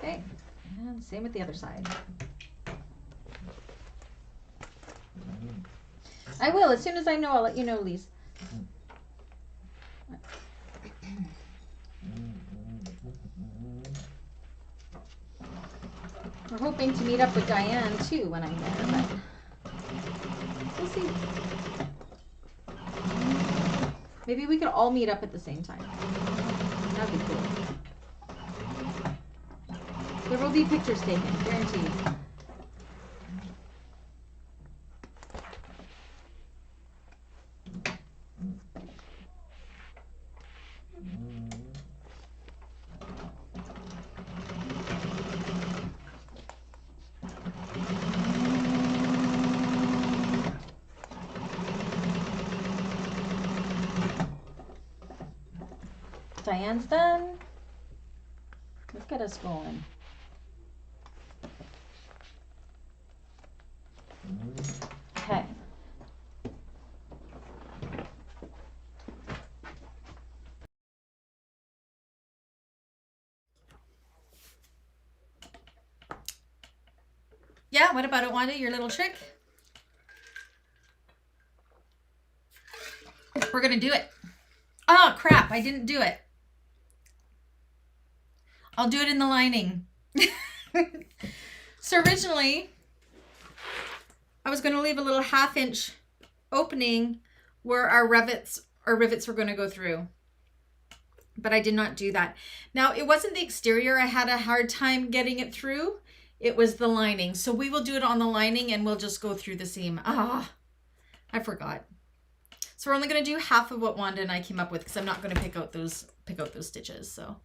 Okay, and same with the other side. I will, as soon as I know, I'll let you know, Lise. We're hoping to meet up with Diane too when I'm there, but we'll see. Maybe we could all meet up at the same time. That'd be cool. There will be pictures taken, guaranteed. Diane's done. Let's get us going. Okay. Yeah, what about it, Wanda? Your little trick? We're gonna do it. Oh crap, I didn't do it. I'll do it in the lining. So originally, I was going to leave a little 1/2 inch opening where our rivets were going to go through. But I did not do that. Now, it wasn't the exterior I had a hard time getting it through. It was the lining. So we will do it on the lining and we'll just go through the seam. Ah, I forgot. So we're only going to do half of what Wanda and I came up with because I'm not going to pick out those stitches. So,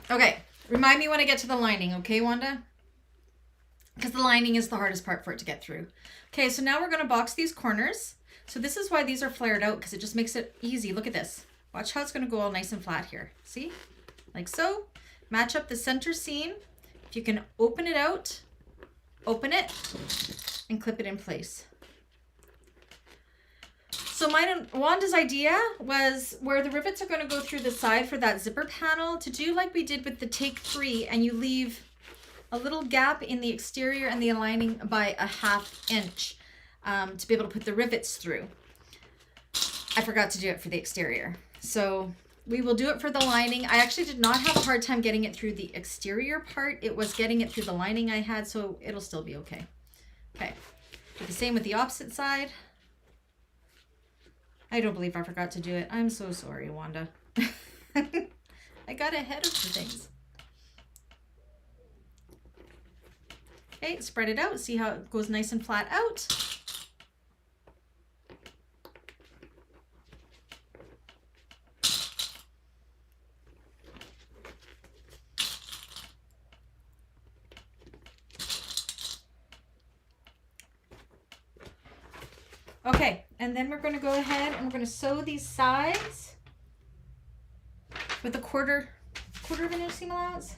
okay, remind me when I get to the lining, okay, Wanda? Because the lining is the hardest part for it to get through. Okay, so now we're going to box these corners. So this is why these are flared out, because it just makes it easy. Look at this. Watch how it's going to go all nice and flat here. See? Like so. Match up the center seam. If you can open it out, open it, and clip it in place. So Wanda's idea was where the rivets are going to go through the side for that zipper panel, to do like we did with the take 3, and you leave a little gap in the exterior and the lining by a 1/2 inch to be able to put the rivets through. I forgot to do it for the exterior. So we will do it for the lining. I actually did not have a hard time getting it through the exterior part. It was getting it through the lining I had, so it'll still be okay. Okay, do the same with the opposite side. I don't believe I forgot to do it. I'm so sorry, Wanda. I got ahead of the things. Okay, spread it out. See how it goes nice and flat out. Okay, and then we're going to go ahead and we're going to sew these sides with a quarter of an inch seam allowance.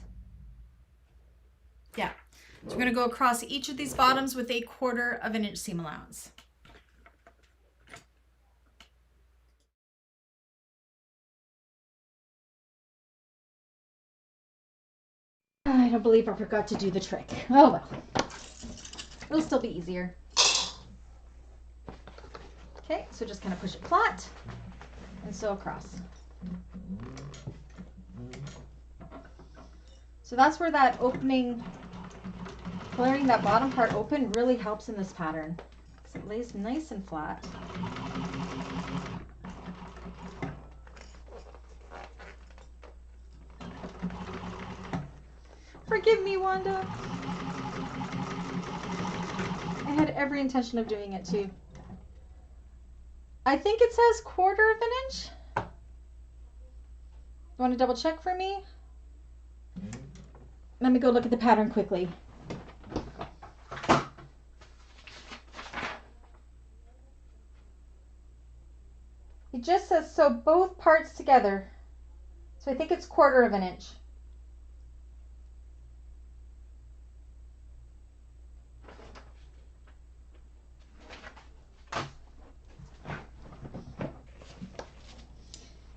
Yeah. So we're going to go across each of these bottoms with a 1/4 of an inch seam allowance. I don't believe I forgot to do the trick. Oh well. It'll still be easier. Okay, so just kind of push it flat and sew across. So that's where that opening, flaring that bottom part open really helps in this pattern because it lays nice and flat. Forgive me, Wanda. I had every intention of doing it too. I think it says 1/4 of an inch. You want to double check for me? Let me go look at the pattern quickly. It just says sew both parts together. So I think it's 1/4 of an inch.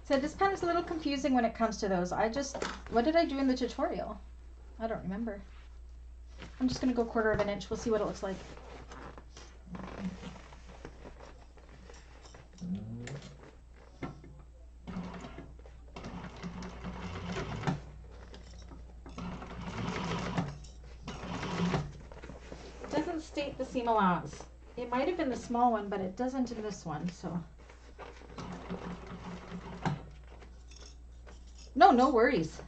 So this pen is a little confusing when it comes to those. What did I do in the tutorial? I don't remember. I'm just going to go 1/4 of an inch. We'll see what it looks like. It doesn't state the seam allowance. It might have been the small one, but it doesn't in this one, so. No worries.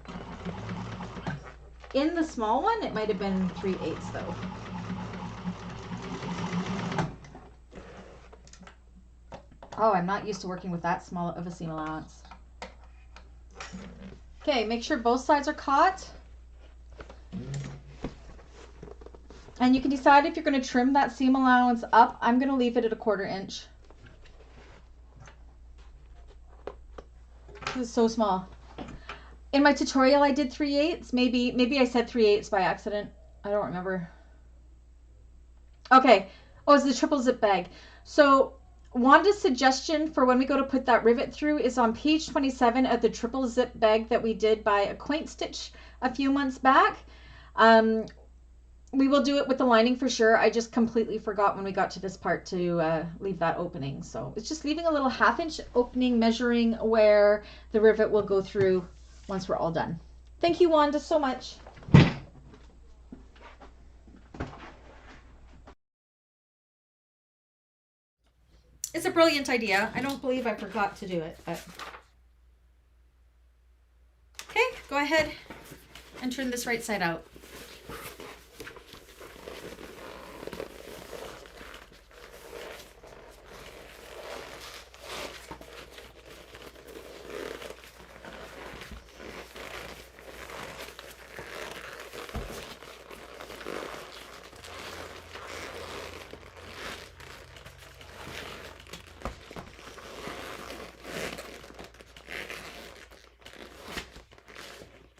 In the small one, it might have been 3/8 though. Oh, I'm not used to working with that small of a seam allowance. Okay, make sure both sides are caught. And you can decide if you're going to trim that seam allowance up. I'm going to leave it at a 1/4 inch. This is so small. In my tutorial, I did 3/8. Maybe I said 3/8 by accident. I don't remember. Okay. Oh, it's the triple zip bag. So Wanda's suggestion for when we go to put that rivet through is on page 27 of the triple zip bag that we did by a Quaint Stitch a few months back. we will do it with the lining for sure. I just completely forgot when we got to this part to leave that opening. So it's just leaving a little 1/2 inch opening, measuring where the rivet will go through once we're all done. Thank you, Wanda, so much. It's a brilliant idea. I don't believe I forgot to do it, but okay, go ahead and turn this right side out.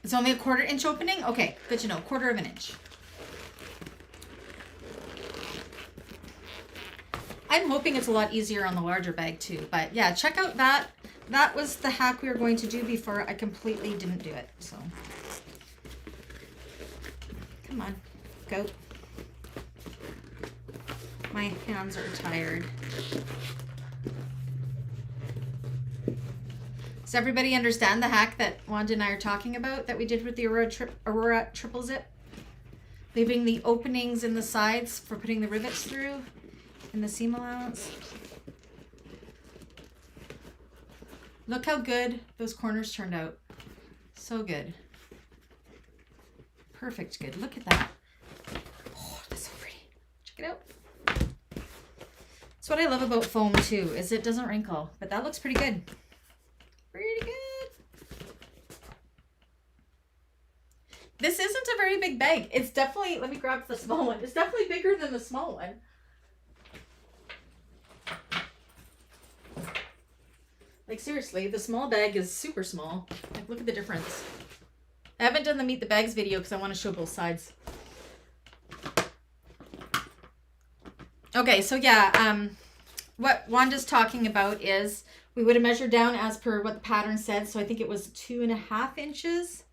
It's only a 1/4 inch opening? Okay, good to know, 1/4 of an inch. I'm hoping it's a lot easier on the larger bag too, but yeah, check out that. That was the hack we were going to do before I completely didn't do it, so. Come on, go. My hands are tired. Does everybody understand the hack that Wanda and I are talking about that we did with the Aurora triple zip? Leaving the openings in the sides for putting the rivets through in the seam allowance. Look how good those corners turned out. So good. Perfect good. Look at that. Oh, that's so pretty. Check it out. That's what I love about foam too, is it doesn't wrinkle, but that looks pretty good. Pretty good. This isn't a very big bag. It's definitely, let me grab the small one. It's definitely bigger than the small one. Like seriously, the small bag is super small. Like look at the difference. I haven't done the Meet the Bags video because I want to show both sides. Okay, so yeah, what Wanda's talking about is we would have measured down as per what the pattern said. So I think it was 2.5 inches.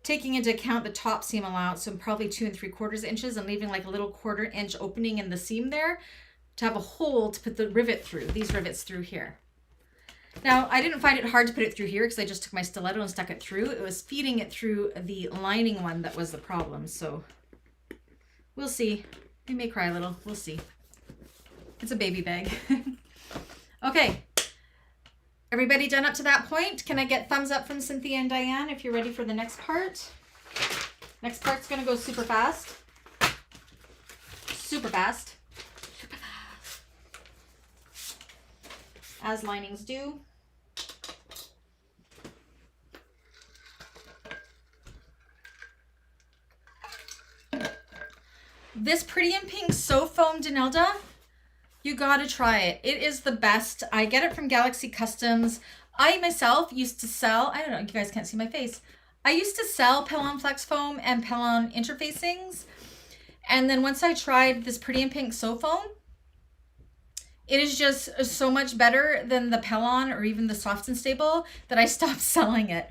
Taking into account the top seam allowance, so probably 2 3/4 inches, and leaving like a little 1/4 inch opening in the seam there to have a hole to put the rivet through, these rivets through here. Now, I didn't find it hard to put it through here because I just took my stiletto and stuck it through. It was feeding it through the lining one that was the problem. So we'll see. We may cry a little. We'll see. It's a baby bag. Okay. Everybody done up to that point? Can I get thumbs up from Cynthia and Diane if you're ready for the next part? Next part's going to go super fast. Super fast. Super fast. As linings do. This Pretty in Pink So Foam Denelda, you gotta try it. It is the best. I get it from Galaxy Customs. I myself used to sell, I don't know, you guys can't see my face. I used to sell Pellon Flex Foam and Pellon interfacings. And then once I tried this Pretty in Pink So Foam, it is just so much better than the Pellon or even the Soft and Stable that I stopped selling it.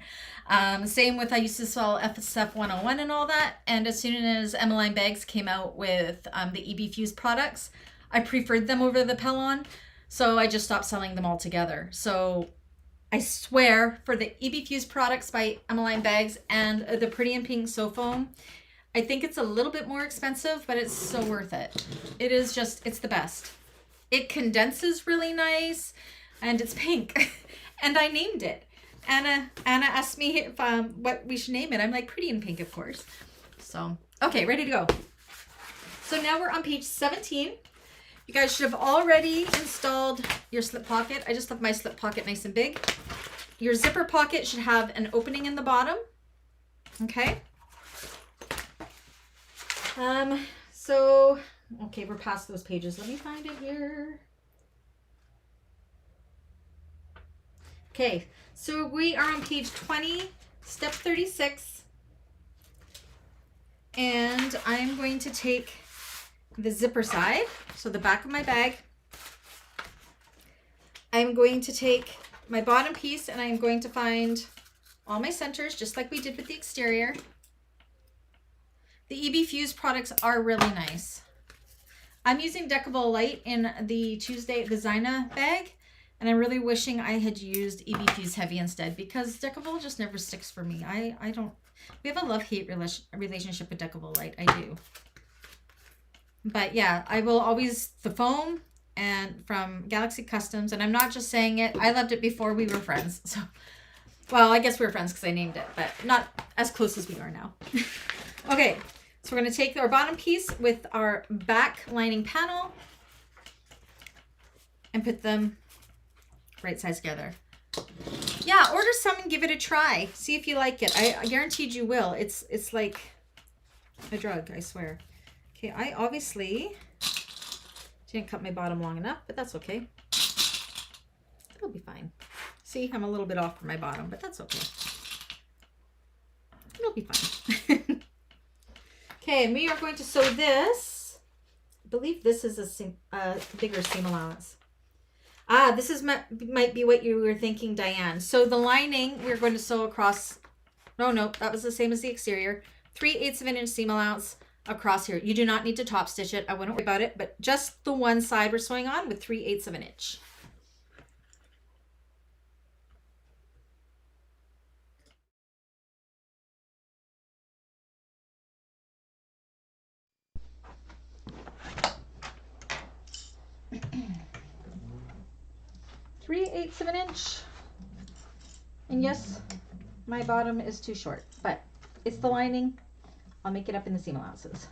Same with, I used to sell FSF 101 and all that. And as soon as Emmeline Bags came out with the EB Fuse products, I preferred them over the Pellon. So I just stopped selling them altogether. So I swear, for the EB Fuse products by Emmeline Bags and the Pretty in Pink So Foam, I think it's a little bit more expensive, but it's so worth it. It is just, it's the best. It condenses really nice, and it's pink. And I named it. Anna asked me if what we should name it. I'm like, Pretty in Pink, of course. So, okay, ready to go. So now we're on page 17. You guys should have already installed your slip pocket. I just left my slip pocket nice and big. Your zipper pocket should have an opening in the bottom. Okay. So, okay, we're past those pages. Let me find it here. Okay, so we are on page 20, step 36. And I'm going to take the zipper side, so the back of my bag. I'm going to take my bottom piece and I'm going to find all my centers, just like we did with the exterior. The EB Fuse products are really nice. I'm using Deckable Light in the Tuesday Designer bag, and I'm really wishing I had used EB Fuse Heavy instead, because Deckable just never sticks for me. I don't, we have a love-hate relationship with Deckable Light. I do. But yeah, I will always, the foam and from Galaxy Customs, and I'm not just saying it, I loved it before we were friends. So, well, I guess we were friends because I named it, but not as close as we are now. Okay, so we're going to take our bottom piece with our back lining panel and put them right sides together. Yeah, order some and give it a try. See if you like it. I guaranteed you will. It's like a drug, I swear. Okay, I obviously didn't cut my bottom long enough, but that's okay. It'll be fine. See, I'm a little bit off from my bottom, but that's okay. It'll be fine. Okay, and we are going to sew this. I believe this is a bigger seam allowance. Ah, this is might be what you were thinking, Diane. So the lining, we're going to sew across. No, that was the same as the exterior. 3/8 of an inch seam allowance across here. You do not need to top stitch it. I wouldn't worry about it, but just the one side we're sewing on with 3/8 of an inch. Three-eighths of an inch. And yes, my bottom is too short, but it's the lining. I'll make it up in the seam allowances.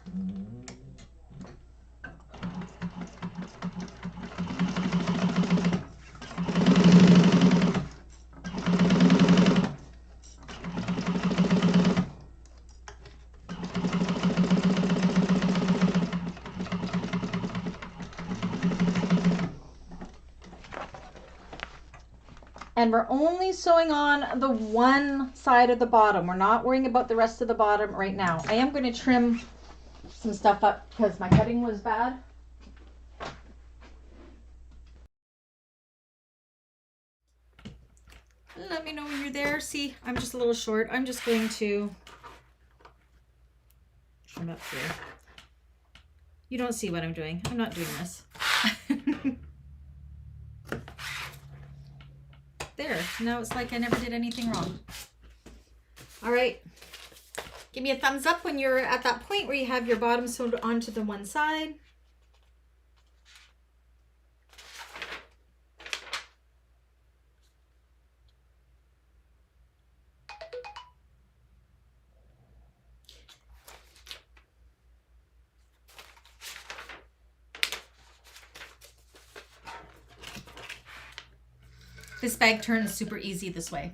And we're only sewing on the one side of the bottom. We're not worrying about the rest of the bottom right now. I am going to trim some stuff up because my cutting was bad. Let me know when you're there. See, I'm just a little short. I'm just going to trim up here. You don't see what I'm doing. I'm not doing this. There, now it's like I never did anything wrong. All right, give me a thumbs up when you're at that point where you have your bottom sewed onto the one side. This bag turns super easy this way.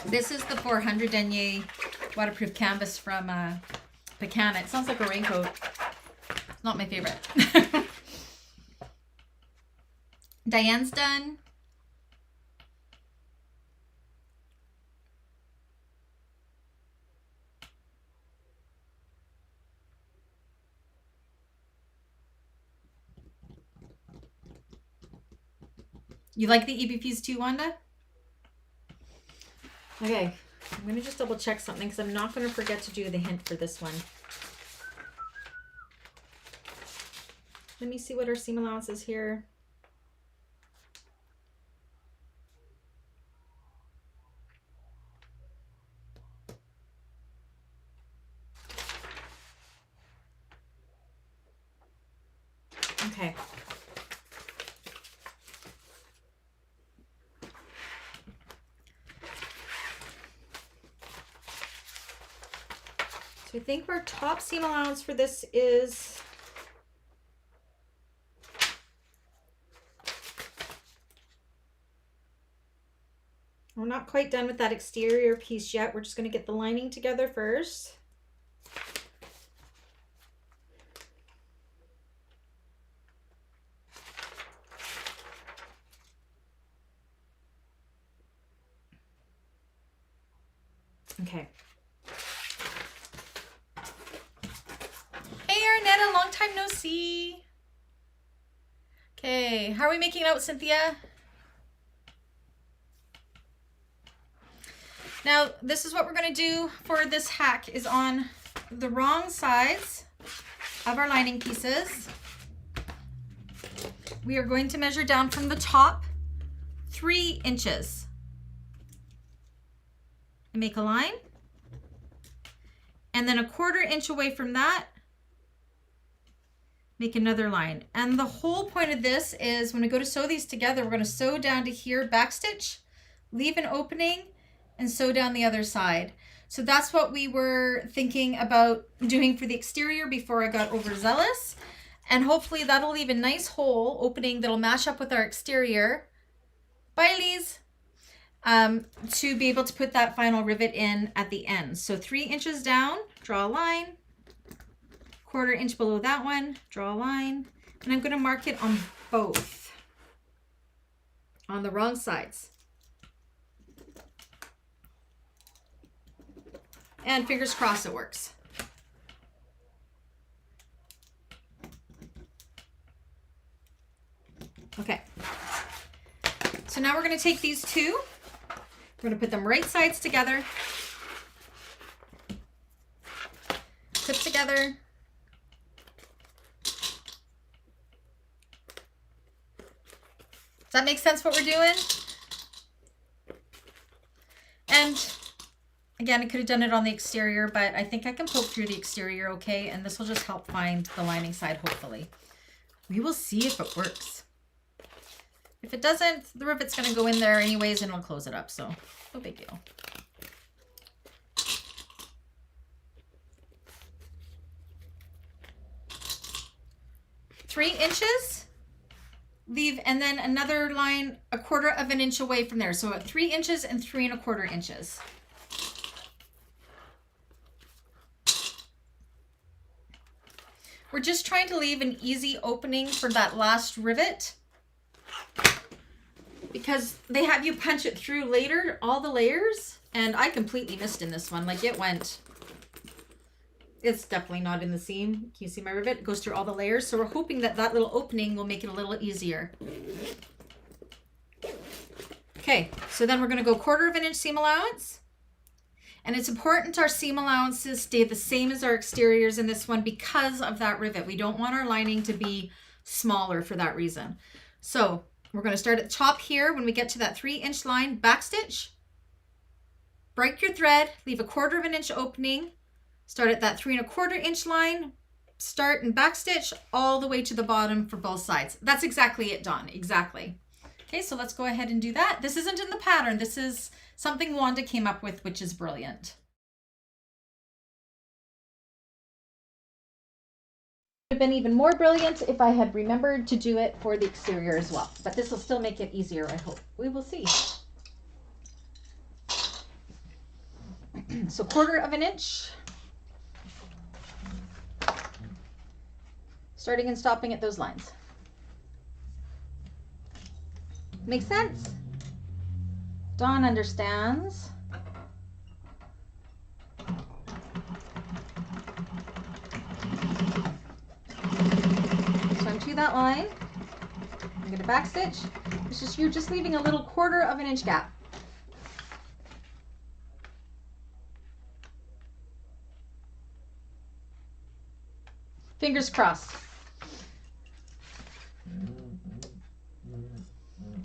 This is the 400 denier waterproof canvas from Pecana. It sounds like a raincoat. It's not my favorite. Diane's done. You like the EB Fuse too, Wanda? Okay, I'm going to just double check something because I'm not going to forget to do the hint for this one. Let me see what our seam allowance is here. Okay. I think our top seam allowance for this is we're not quite done with that exterior piece yet. We're just going to get the lining together first. Okay. Long time no see. Okay, how are we making out, Cynthia? Now, this is what we're going to do for this hack, is on the wrong sides of our lining pieces. We are going to measure down from the top 3 inches. And make a line. And then 1/4 inch away from that, make another line. And the whole point of this is when we go to sew these together, we're going to sew down to here, backstitch, leave an opening, and sew down the other side. So that's what we were thinking about doing for the exterior before I got overzealous. And hopefully that'll leave a nice hole opening that'll match up with our exterior. Bye, Lise. To be able to put that final rivet in at the end. So 3 inches down, draw a line. 1/4 inch below that one, draw a line. And I'm going to mark it on both, on the wrong sides. And fingers crossed it works. Okay. So now we're going to take these two. We're going to put them right sides together. Tip together. Does that make sense what we're doing? And again, I could have done it on the exterior, but I think I can poke through the exterior okay, and this will just help find the lining side, hopefully. We will see if it works. If it doesn't, the rivet's going to go in there anyways, and it'll close it up, so no big deal. Three inches, leave, and then another line 1/4 inch away from there. So 3 inches and 3 1/4 inches. We're just trying to leave an easy opening for that last rivet, because they have you punch it through later, all the layers, and I completely missed in this one. Like, it went, it's definitely not in the seam. Can you see my rivet? It goes through all the layers. So we're hoping that that little opening will make it a little easier. Okay, so then we're going to go 1/4 inch seam allowance. And it's important our seam allowances stay the same as our exteriors in this one because of that rivet. We don't want our lining to be smaller for that reason. So we're going to start at the top here. When we get to that 3 inch line, backstitch, break your thread, leave 1/4 inch opening, start at that 3 1/4 inch line, start and backstitch all the way to the bottom for both sides. That's exactly it, Dawn. Exactly. Okay, so let's go ahead and do that. This isn't in the pattern. This is something Wanda came up with, which is brilliant. It would have been even more brilliant if I had remembered to do it for the exterior as well. But this will still make it easier, I hope. We will see. So 1/4 inch. Starting and stopping at those lines. Make sense? Dawn understands. So I'm to that line. I'm going to backstitch. It's just, you're just leaving a little 1/4 inch gap. Fingers crossed.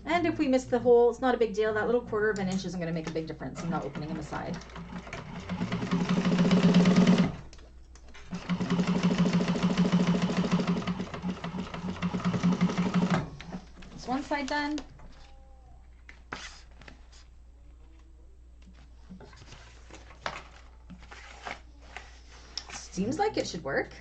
And if we miss the hole, it's not a big deal. That little 1/4 inch isn't going to make a big difference in the opening in the side. It's one side done. Seems like it should work.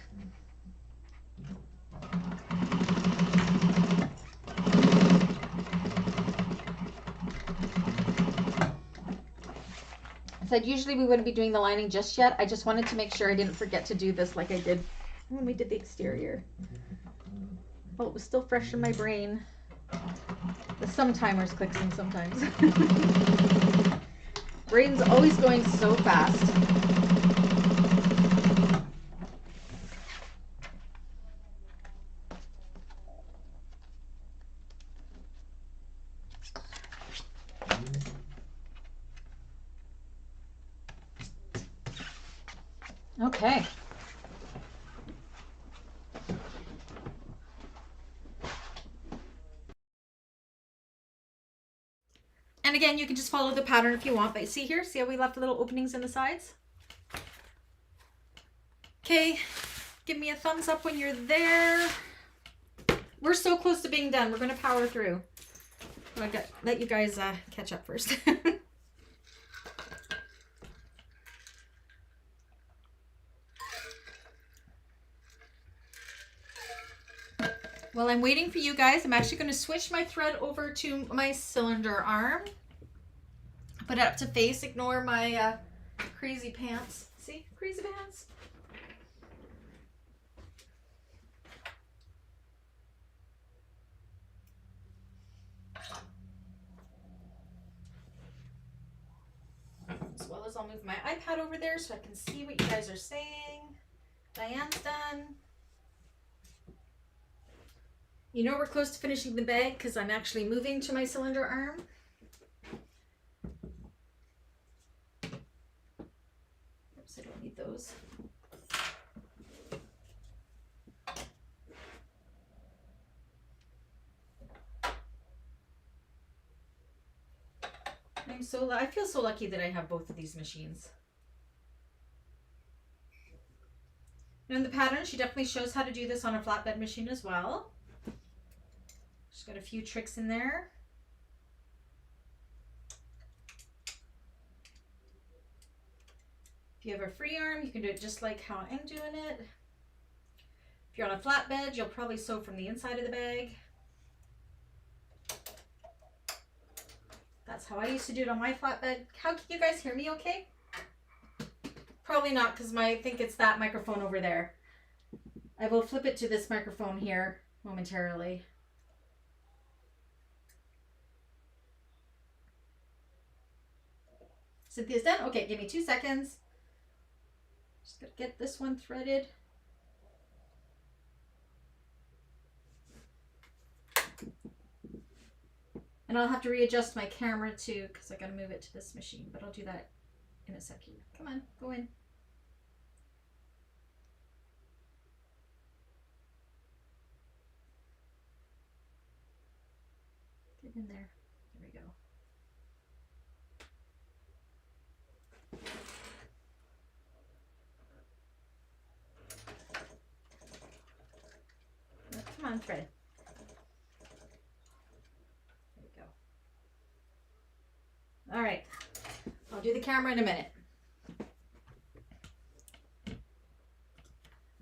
Said usually we wouldn't be doing the lining just yet. I just wanted to make sure I didn't forget to do this like I did when we did the exterior. Well, it was still fresh in my brain. The some timers clicks in sometimes. Brain's always going so fast. Okay. And again, you can just follow the pattern if you want, but see here, see how we left little openings in the sides? Okay, give me a thumbs up when you're there. We're so close to being done. We're going to power through. Let you guys catch up first. While I'm waiting for you guys, I'm actually going to switch my thread over to my cylinder arm. Put it up to face. Ignore my crazy pants. See? Crazy pants. As well as I'll move my iPad over there so I can see what you guys are saying. Diane's done. You know we're close to finishing the bag because I'm actually moving to my cylinder arm. Oops, I don't need those. I feel so lucky that I have both of these machines. And in the pattern, she definitely shows how to do this on a flatbed machine as well. She's got a few tricks in there. If you have a free arm, you can do it just like how I'm doing it. If you're on a flatbed, you'll probably sew from the inside of the bag. That's how I used to do it on my flatbed. How can you guys hear me okay? Probably not, because I think it's that microphone over there. I will flip it to this microphone here momentarily. Cynthia's done? Okay, give me 2 seconds. Just gotta get this one threaded. And I'll have to readjust my camera too, because I gotta move it to this machine, but I'll do that in a second. Come on, go in. Get in there. There we go. Come on, thread. There we go. All right. I'll do the camera in a minute.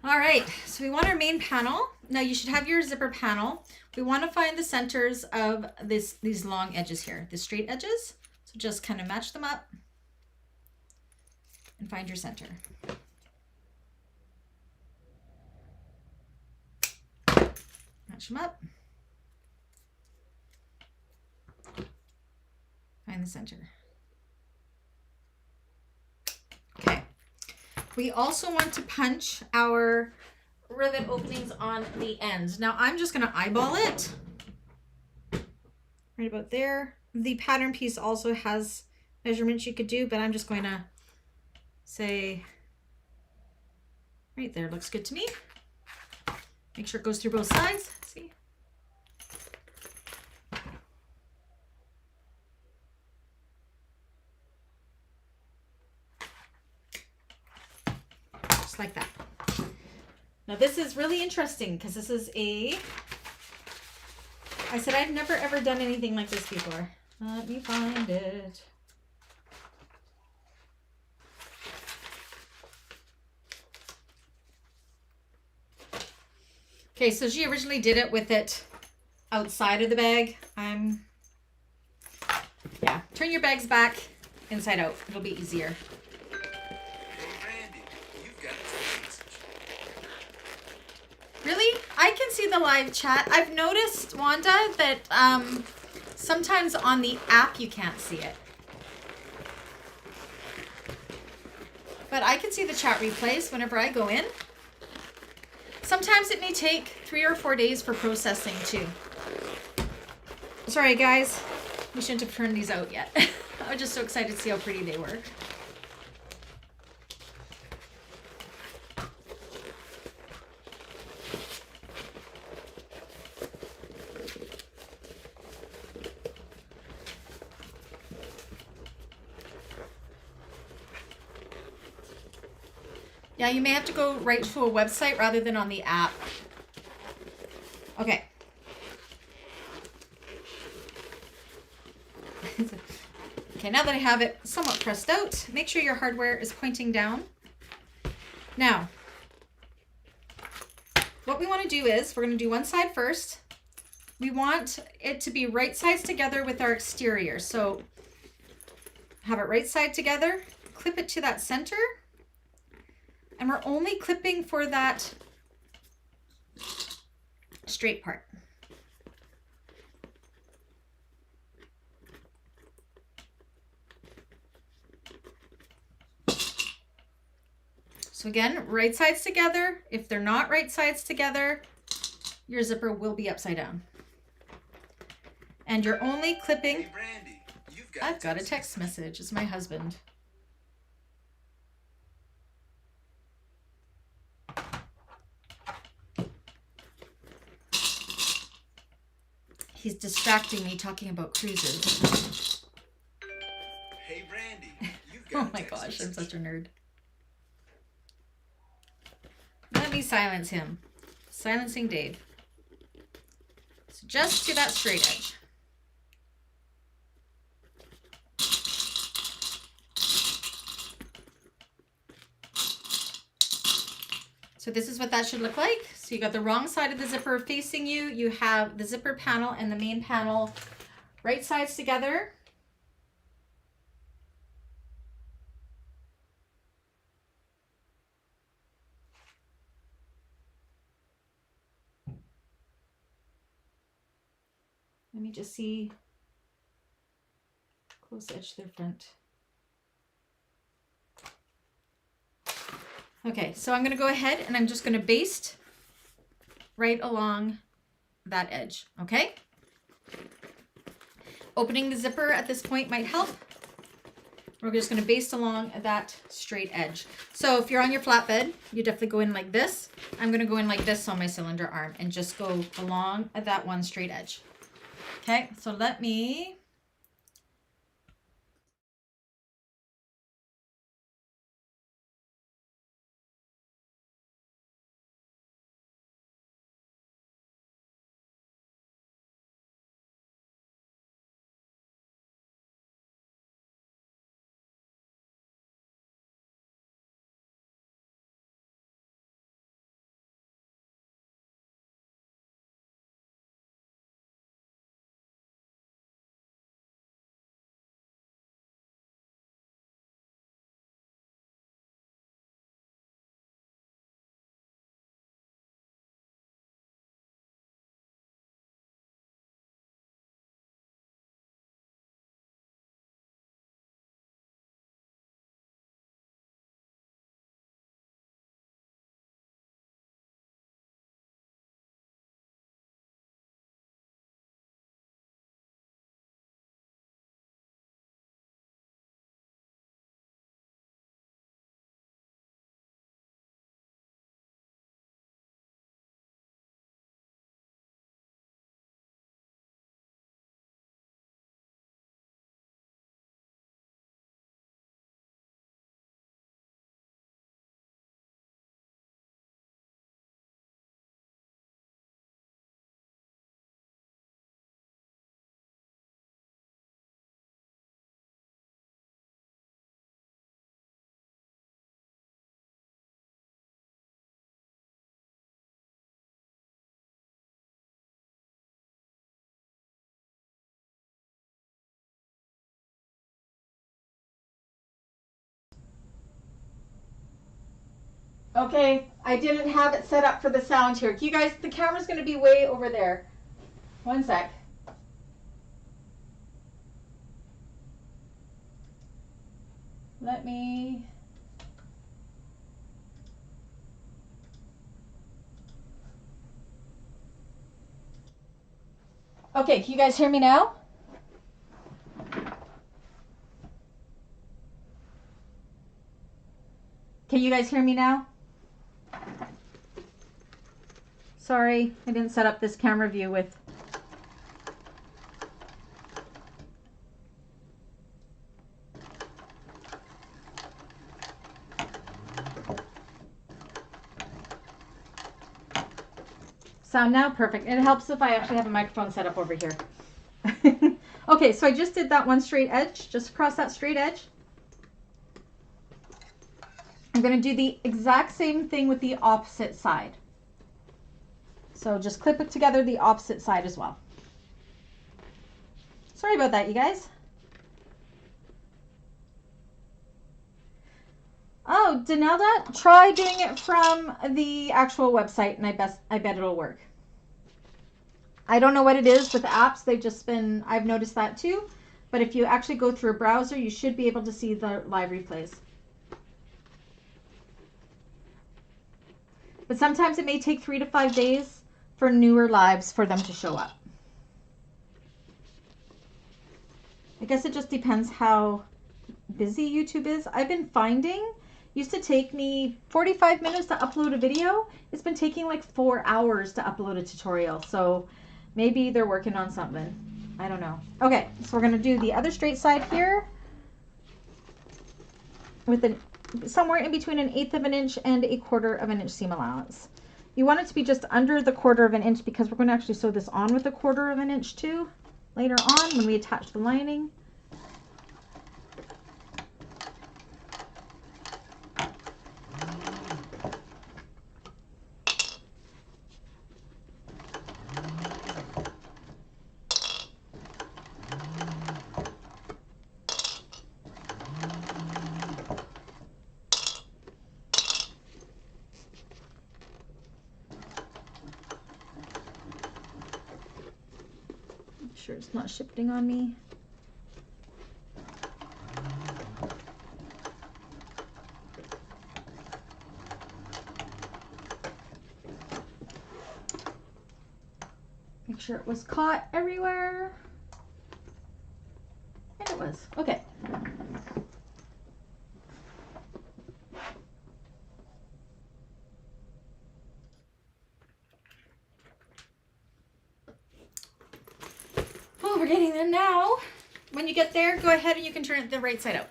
All right, so we want our main panel. Now you should have your zipper panel. We want to find the centers of these long edges here, the straight edges. So just kind of match them up and find your center. Match them up. Find the center. Okay. We also want to punch our rivet openings on the ends. Now I'm just going to eyeball it right about there. The pattern piece also has measurements you could do, but I'm just going to say right there. Looks good to me. Make sure it goes through both sides. See? Just like that. Now this is really interesting because this is I said I've never ever done anything like this before. Let me find it. Okay, so she originally did it with it outside of the bag. Yeah, turn your bags back inside out. It'll be easier. Really? I can see the live chat. I've noticed, Wanda, that sometimes on the app you can't see it. But I can see the chat replays whenever I go in. Sometimes it may take 3 or 4 days for processing too. Sorry guys, we shouldn't have turned these out yet. I was just so excited to see how pretty they were. Yeah, you may have to go right to a website rather than on the app. Okay. Okay, now that I have it somewhat pressed out, make sure your hardware is pointing down. Now, what we want to do is, we're going to do one side first. We want it to be right sides together with our exterior. So have it right side together, clip it to that center, and we're only clipping for that straight part. So again, right sides together. If they're not right sides together, your zipper will be upside down. And you're only clipping. Hey Brandy, I've got a text message. It's my husband. He's distracting me talking about cruises. Hey Brandy, you've got Oh my gosh, I'm such a nerd. Let me silence him. Silencing Dave. So just to that straight edge. So this is what that should look like. So you got the wrong side of the zipper facing you. You have the zipper panel and the main panel right sides together. Let me just see. Close edge to the front. Okay, so I'm going to go ahead and I'm just going to baste right along that edge, okay? Opening the zipper at this point might help. We're just going to baste along that straight edge. So if you're on your flatbed, you definitely go in like this. I'm going to go in like this on my cylinder arm and just go along that one straight edge. Okay, so let me... Okay, I didn't have it set up for the sound here. You guys, the camera's going to be way over there. One sec. Let me... Okay, can you guys hear me now? Can you guys hear me now? Sorry, I didn't set up this camera view with... sound now? Perfect. It helps if I actually have a microphone set up over here. Okay, so I just did that one straight edge, just across that straight edge. I'm going to do the exact same thing with the opposite side. So just clip it together the opposite side as well. Sorry about that, you guys. Oh, Danelda, try doing it from the actual website, and I bet it'll work. I don't know what it is with the apps. They've just been, I've noticed that too. But if you actually go through a browser, you should be able to see the live replays. But sometimes it may take 3 to 5 days for newer lives for them to show up. I guess it just depends how busy YouTube is. I've been finding, used to take me 45 minutes to upload a video. It's been taking like 4 hours to upload a tutorial. So maybe they're working on something. I don't know. Okay, so we're going to do the other straight side here with somewhere in between 1/8 of an inch and 1/4 of an inch seam allowance. You want it to be just under the 1/4 of an inch because we're going to actually sew this on with 1/4 of an inch too later on when we attach the lining. Sure it's not shifting on me. Make sure it was caught everywhere. And it was. Okay. Well, we're getting there now. When you get there, go ahead and you can turn it the right side out.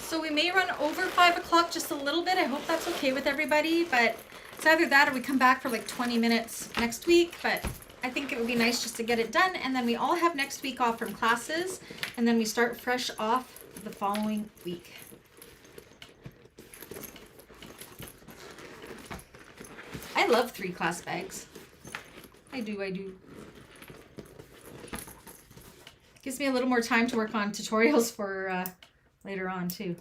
So we may run over 5 o'clock just a little bit. I hope that's okay with everybody, but it's either that or we come back for like 20 minutes next week, but I think it would be nice just to get it done, and then we all have next week off from classes, and then we start fresh off the following week. I love 3-class bags. I do. Gives me a little more time to work on tutorials for later on too.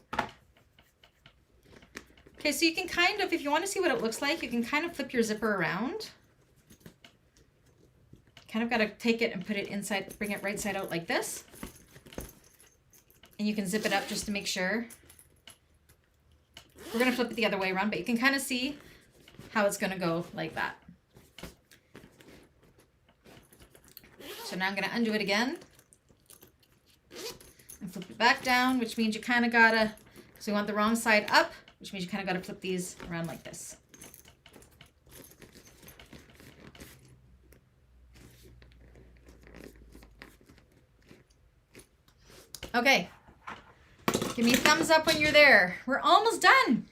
Okay, so you can kind of, if you want to see what it looks like, you can kind of flip your zipper around. Kind of got to take it and put it inside, bring it right side out like this. And you can zip it up just to make sure. We're going to flip it the other way around, but you can kind of see how it's going to go like that. So now I'm going to undo it again. And flip it back down, which means you kind of got to, because we want the wrong side up, which means you kind of got to flip these around like this. Okay, give me a thumbs up when you're there. We're almost done.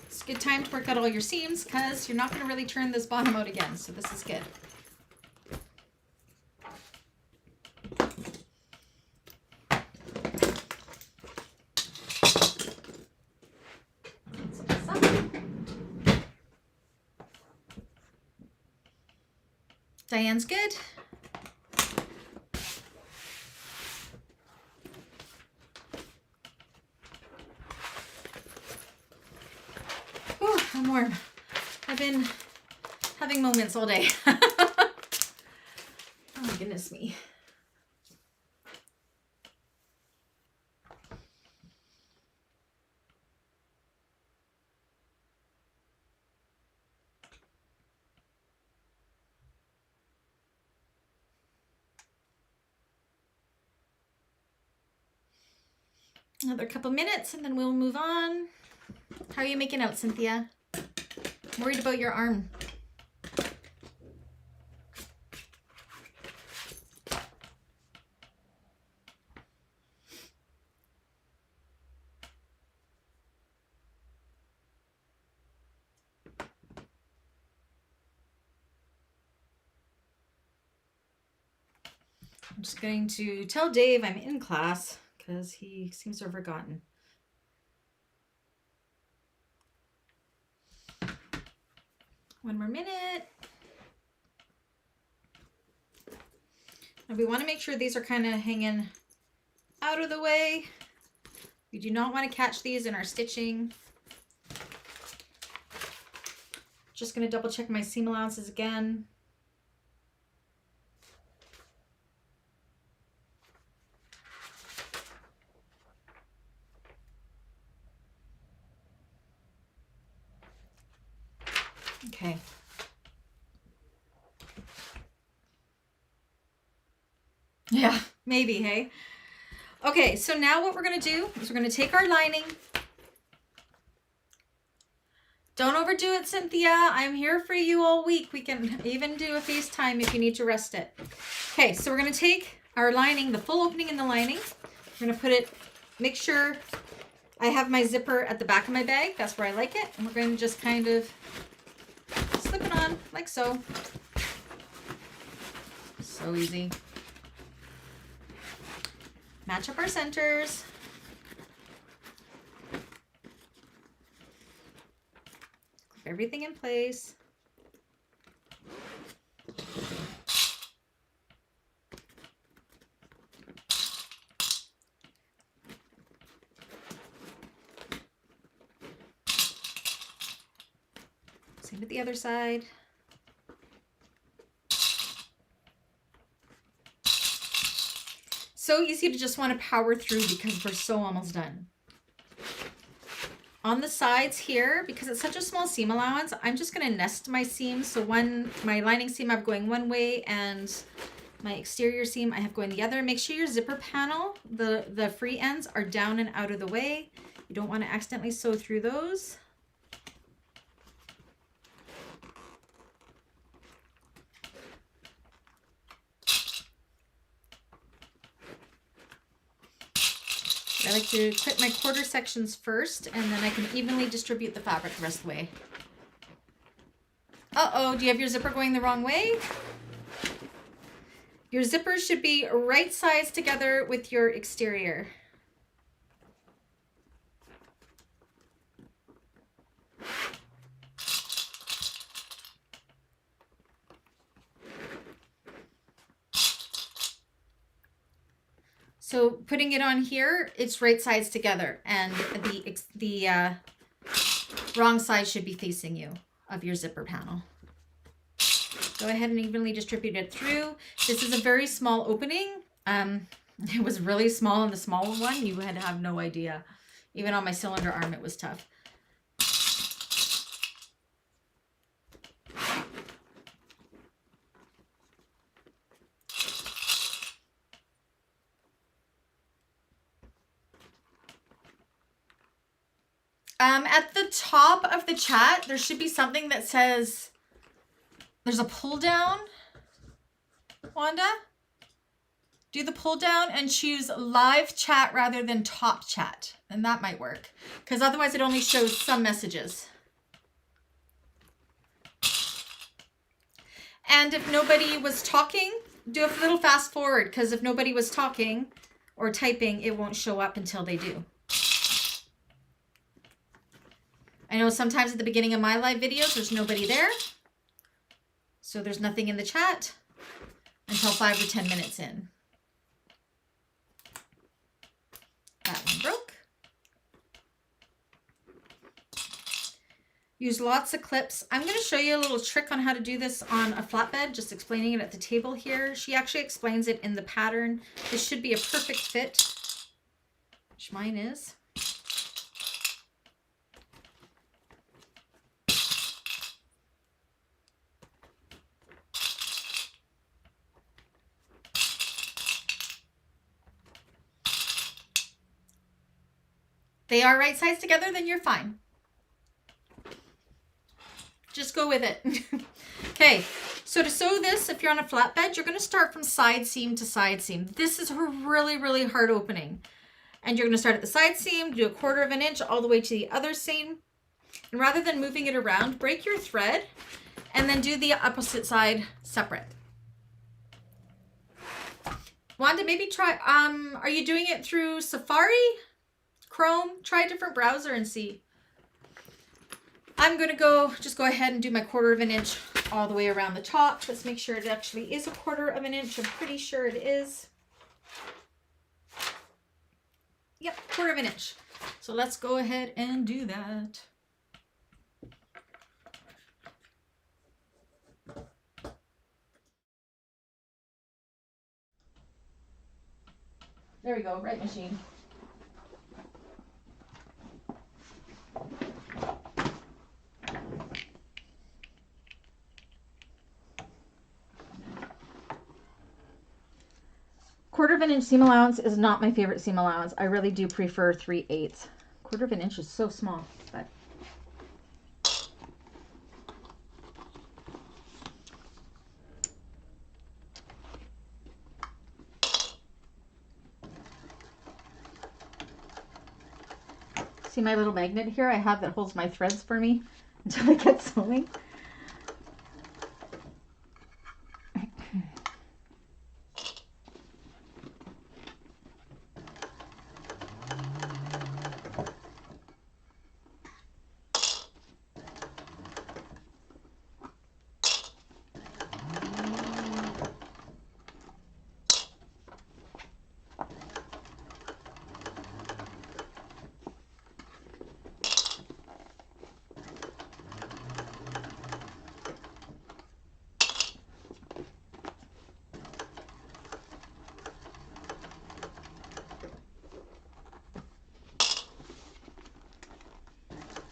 It's a good time to work out all your seams because you're not going to really turn this bottom out again, so this is good. Diane's good. Ooh, I'm warm. I've been having moments all day. Oh my goodness me. Another couple minutes and then we'll move on. How are you making out, Cynthia? I'm worried about your arm. I'm just going to tell Dave I'm in class because he seems to have forgotten. One more minute. And we want to make sure these are kind of hanging out of the way. We do not want to catch these in our stitching. Just going to double check my seam allowances again. Okay. Yeah, maybe, hey? Okay, so now what we're going to do is we're going to take our lining. Don't overdo it, Cynthia. I'm here for you all week. We can even do a FaceTime if you need to rest it. Okay, so we're going to take our lining, the full opening in the lining. We're going to put it, make sure I have my zipper at the back of my bag. That's where I like it. And we're going to just kind of slip it on like so. So easy. Match up our centers. Clip everything in place. Same with the other side. So easy to just want to power through because we're so almost done. On the sides here, because it's such a small seam allowance, I'm just going to nest my seams. So my lining seam I have going one way and my exterior seam I have going the other. Make sure your zipper panel, the free ends are down and out of the way. You don't want to accidentally sew through those. I like to clip my quarter sections first, and then I can evenly distribute the fabric the rest of the way. Uh-oh, do you have your zipper going the wrong way? Your zippers should be right sides together with your exterior. So putting it on here, it's right sides together, and the wrong side should be facing you of your zipper panel. Go ahead and evenly distribute it through. This is a very small opening. It was really small in the smaller one. You had to have no idea. Even on my cylinder arm, it was tough. At the top of the chat, there should be something that says, there's a pull down. Wanda, do the pull down and choose live chat rather than top chat. And that might work, because otherwise it only shows some messages. And if nobody was talking, do a little fast forward, because if nobody was talking or typing, it won't show up until they do. I know sometimes at the beginning of my live videos, there's nobody there. So there's nothing in the chat until 5 or 10 minutes in. That one broke. Use lots of clips. I'm going to show you a little trick on how to do this on a flatbed, just explaining it at the table here. She actually explains it in the pattern. This should be a perfect fit, which mine is. they are right sides together, then you're fine. Just go with it. Okay, so to sew this, if you're on a flatbed, you're going to start from side seam to side seam. This is a really, really hard opening. And you're going to start at the side seam, do a 1/4 of an inch all the way to the other seam. And rather than moving it around, break your thread and then do the opposite side separate. Wanda, maybe try, are you doing it through Safari, Chrome? Try a different browser and see. I'm going to just go ahead and do my 1/4 of an inch all the way around the top. Let's make sure it actually is a 1/4 of an inch. I'm pretty sure it is. Yep, 1/4 of an inch. So let's go ahead and do that. There we go, right machine. Quarter of an inch seam allowance is not my favorite seam allowance. I really do prefer 3/8. 1/4 of an inch is so small, but see my little magnet here I have that holds my threads for me until I get sewing.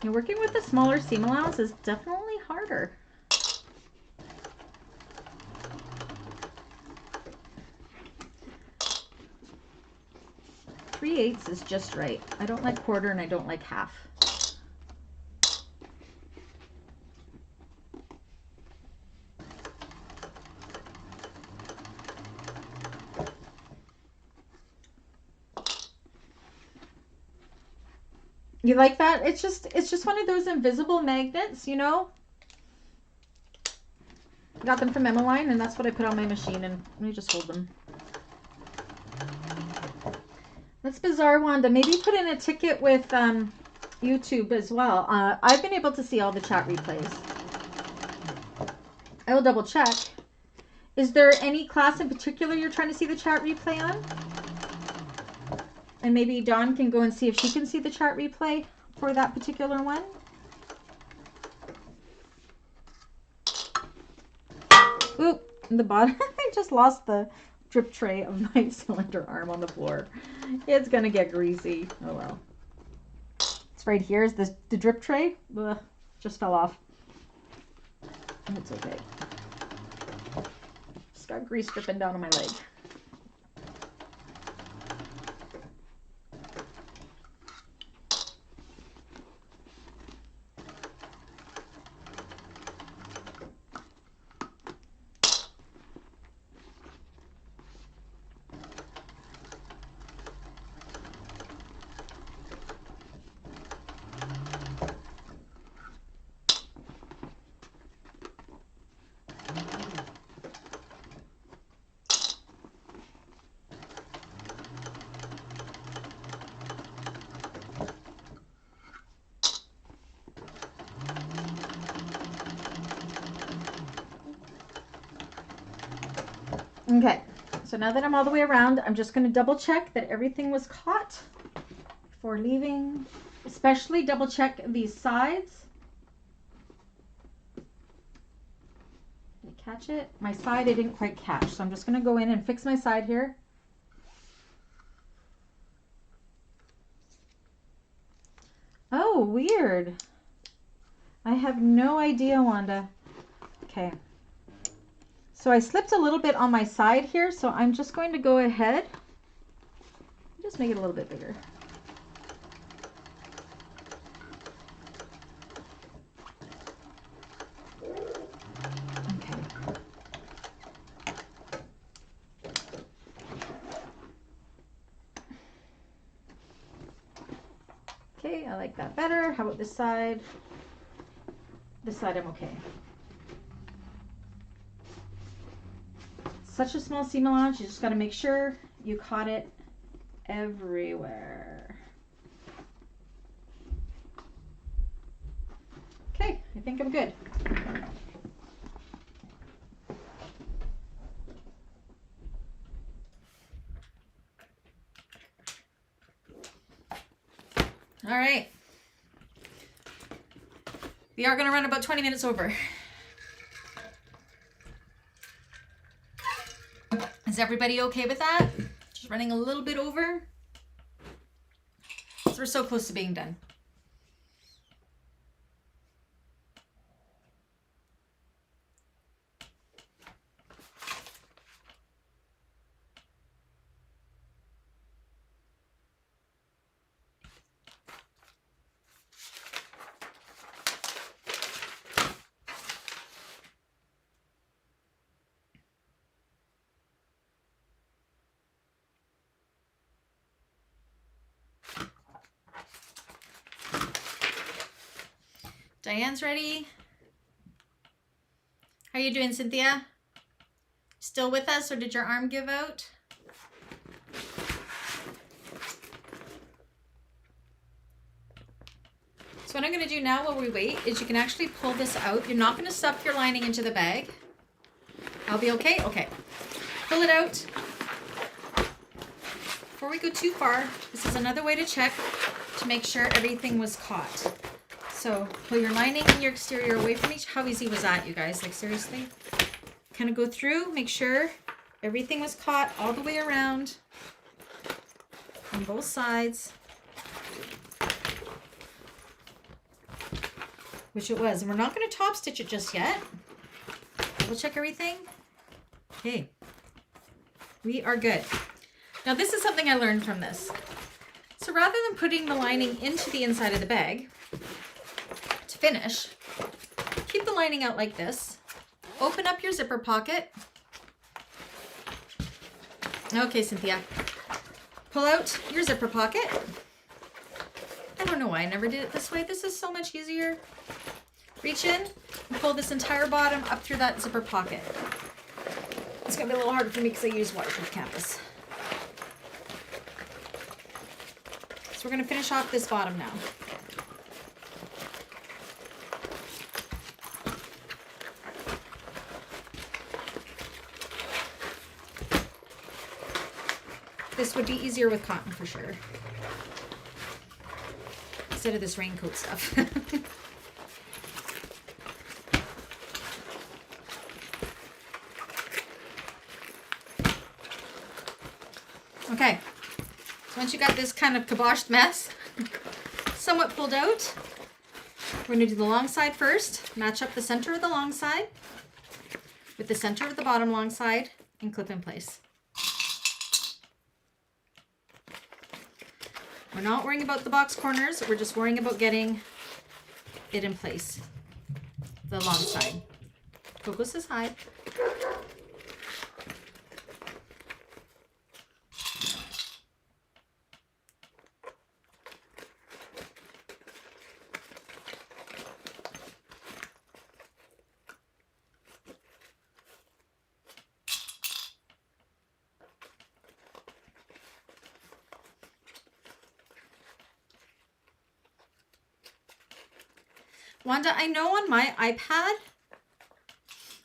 And working with a smaller seam allowance is definitely harder. Three-eighths is just right. I don't like 1/4 and I don't like 1/2. You like that? It's just one of those invisible magnets, you know? I got them from Emmeline, and that's what I put on my machine, and let me just hold them. That's bizarre, Wanda. Maybe put in a ticket with YouTube as well. I've been able to see all the chat replays. I will double check. Is there any class in particular you're trying to see the chat replay on? And maybe Dawn can go and see if she can see the chart replay for that particular one. Oop, in the bottom. I just lost the drip tray of my cylinder arm on the floor. It's going to get greasy. Oh well. It's right here is the drip tray. Ugh, just fell off. It's okay. Just got grease dripping down on my leg. Okay, so now that I'm all the way around, I'm just going to double check that everything was caught before leaving. Especially double check these sides. Did I catch it? My side I didn't quite catch, so I'm just going to go in and fix my side here. Oh, weird. I have no idea, Wanda. Okay. So I slipped a little bit on my side here, so I'm just going to go ahead. Just make it a little bit bigger. Okay, I like that better. How about this side? This side I'm okay. Such a small seam allowance, you just got to make sure you caught it everywhere. Okay, I think I'm good. All right. We are going to run about 20 minutes over. Is everybody okay with that? Just running a little bit over. So we're so close to being done. Diane's ready. How are you doing, Cynthia? Still with us, or did your arm give out? So what I'm going to do now while we wait is you can actually pull this out. You're not going to stuff your lining into the bag. I'll be okay? Okay. Pull it out. Before we go too far, this is another way to check to make sure everything was caught. So pull your lining and your exterior away from each. How easy was that, you guys? Like, seriously? Kind of go through, make sure everything was caught all the way around on both sides. Which it was. And we're not going to top stitch it just yet. We'll check everything. Okay. We are good. Now this is something I learned from this. So rather than putting the lining into the inside of the bag, to finish, keep the lining out like this. Open up your zipper pocket. Okay, Cynthia. Pull out your zipper pocket. I don't know why I never did it this way. This is so much easier. Reach in and pull this entire bottom up through that zipper pocket. It's gonna be a little harder for me because I use waterproof canvas. So we're gonna finish off this bottom now. This would be easier with cotton for sure. Instead of this raincoat stuff. Okay, so once you got this kind of kiboshed mess somewhat pulled out, we're going to do the long side first. Match up the center of the long side with the center of the bottom long side and clip in place. We're not worrying about the box corners, we're just worrying about getting it in place. The long side. Coco says hi. Wanda, I know on my iPad,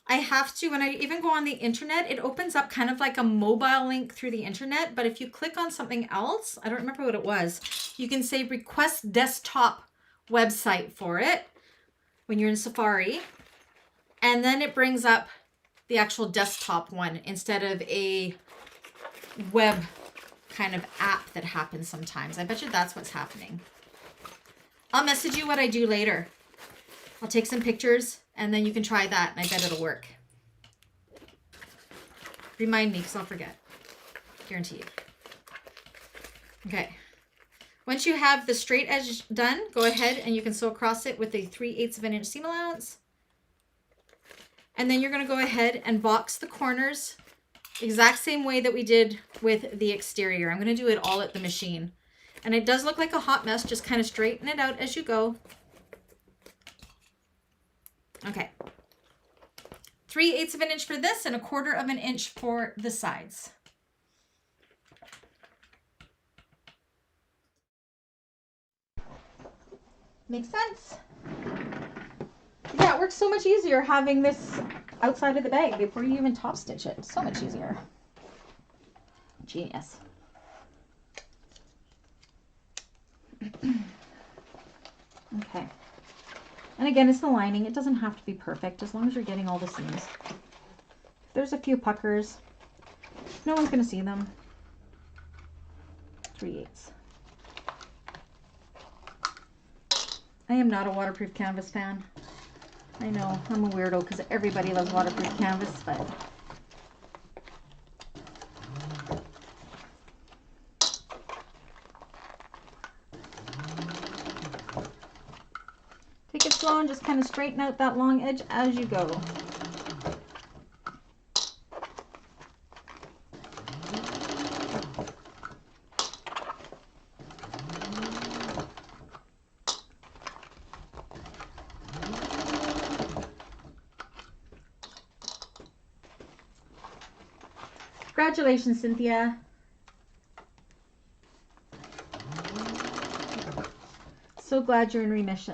I have to, when I even go on the internet, it opens up kind of like a mobile link through the internet. But if you click on something else, I don't remember what it was, you can say request desktop website for it when you're in Safari. And then it brings up the actual desktop one instead of a web kind of app that happens sometimes. I bet you that's what's happening. I'll message you what I do later. I'll take some pictures and then you can try that and I bet it'll work. Remind me because I'll forget. Guarantee you. Okay. Once you have the straight edge done, go ahead and you can sew across it with a 3/8 of an inch seam allowance. And then you're going to go ahead and box the corners exact same way that we did with the exterior. I'm going to do it all at the machine. And it does look like a hot mess. Just kind of straighten it out as you go. Okay. 3/8 of an inch for this and 1/4 of an inch for the sides. Makes sense. Yeah, it works so much easier having this outside of the bag before you even top stitch it. So much easier. Genius. Okay. And again, it's the lining. It doesn't have to be perfect as long as you're getting all the seams. If there's a few puckers, no one's going to see them. 3/8. I am not a waterproof canvas fan. I know, I'm a weirdo because everybody loves waterproof canvas, but take it slow and just kind of straighten out that long edge as you go. Congratulations, Cynthia. So glad you're in remission.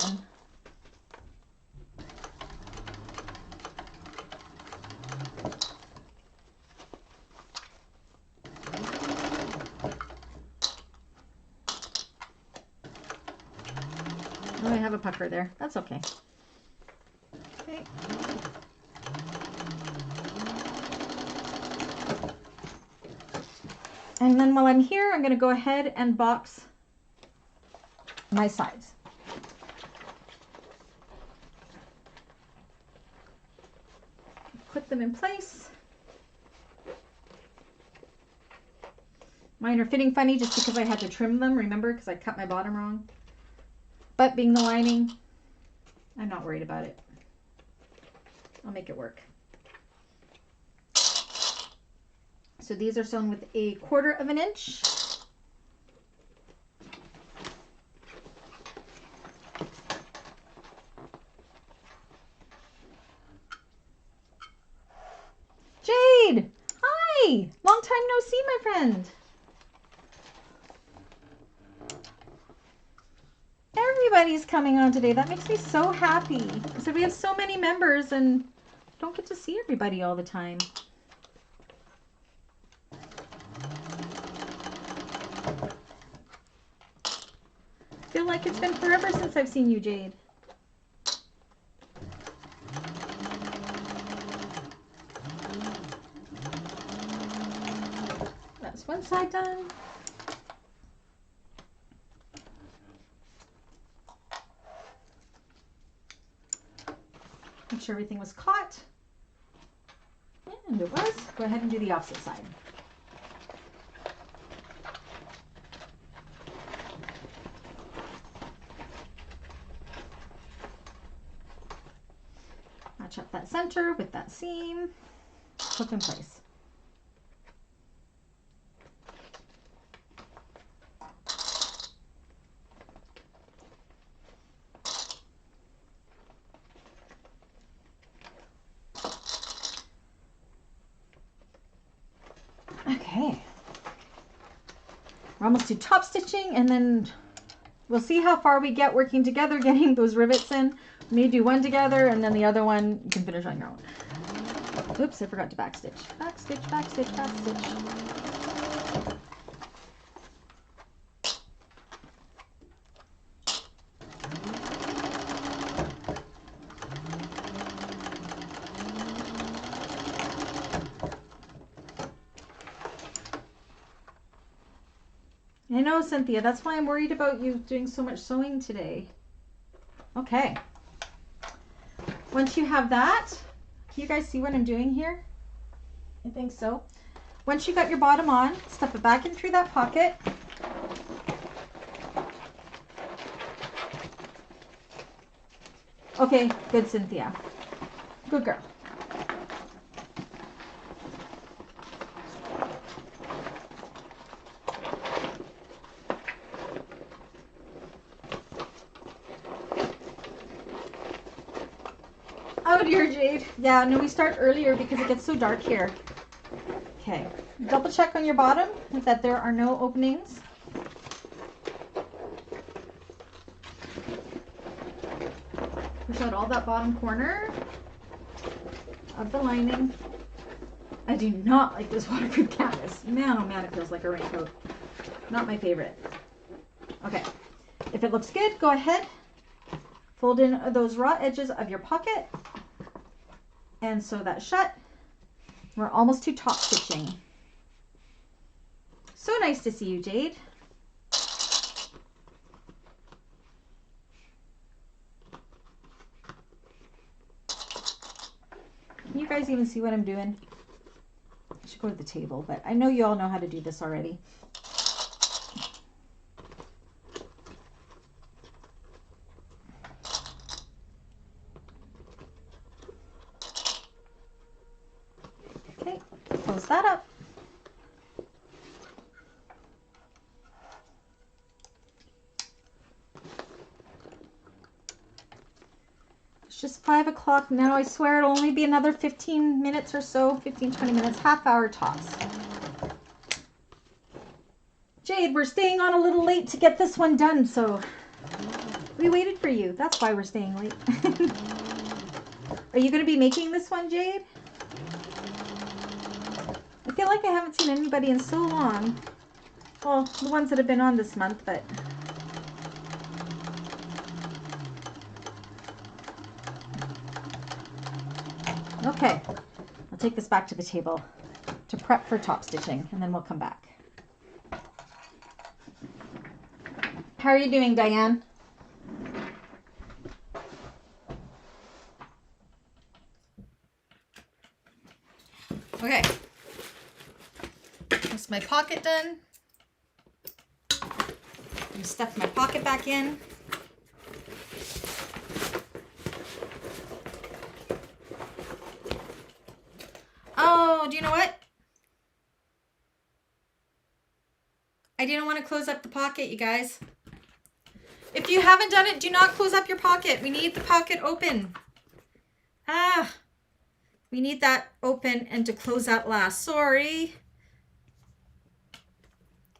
Oh, I have a pucker there. That's okay. Okay. And then while I'm here, I'm going to go ahead and box my sides. Put them in place. Mine are fitting funny just because I had to trim them, remember, because I cut my bottom wrong. But being the lining, I'm not worried about it. I'll make it work. So these are sewn with 1/4 of an inch. Jade! Hi! Long time no see, my friend. Everybody's coming on today. That makes me so happy. So we have so many members and don't get to see everybody all the time. I feel like it's been forever since I've seen you, Jade. That's one side done. Make sure everything was caught. And it was. Go ahead and do the opposite side. Match up that center with that seam. Hook in place. Okay. We're almost to top stitching, and then we'll see how far we get working together, getting those rivets in. We may do one together, and then the other one you can finish on your own. Oops, I forgot to backstitch. Backstitch, backstitch, backstitch. I know, Cynthia. That's why I'm worried about you doing so much sewing today. Okay. Once you have that, can you guys see what I'm doing here? I think so. Once you got your bottom on, stuff it back in through that pocket. Okay, good, Cynthia. Good girl. Oh dear, Jade. Yeah, no, we start earlier because it gets so dark here. Okay. Double check on your bottom that there are no openings. Push out all that bottom corner of the lining. I do not like this waterproof canvas. Man, oh man, it feels like a raincoat. Not my favorite. Okay. If it looks good, go ahead. Fold in those raw edges of your pocket and sew that shut. We're almost to top stitching. So nice to see you, Jade. Can you guys even see what I'm doing? I should go to the table, but I know you all know how to do this already. Okay, close that up. It's just 5 o'clock now. I swear it'll only be another 15 minutes or so, 15-20 minutes, half hour tops. Jade, we're staying on a little late to get this one done, so we waited for you. That's why we're staying late. Are you going to be making this one, Jade? I feel like I haven't seen anybody in so long. Well, the ones that have been on this month, but... Okay, I'll take this back to the table to prep for top stitching, and then we'll come back. How are you doing, Diane? Okay, that's my pocket done. I'm gonna stuff my pocket back in. Oh, do you know what? I didn't want to close up the pocket, you guys. If you haven't done it, do not close up your pocket. We need the pocket open. We need that open and to close that last. Sorry.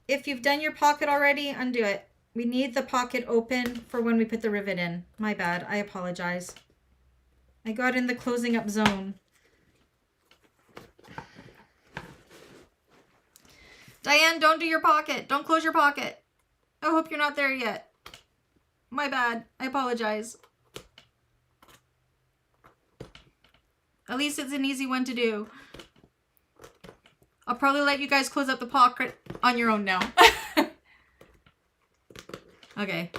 If you've done your pocket already, undo it. We need the pocket open for when we put the rivet in. My bad. I apologize. I got in the closing up zone. Diane, don't do your pocket. Don't close your pocket. I hope you're not there yet. My bad. I apologize. At least it's an easy one to do. I'll probably let you guys close up the pocket on your own now. Okay.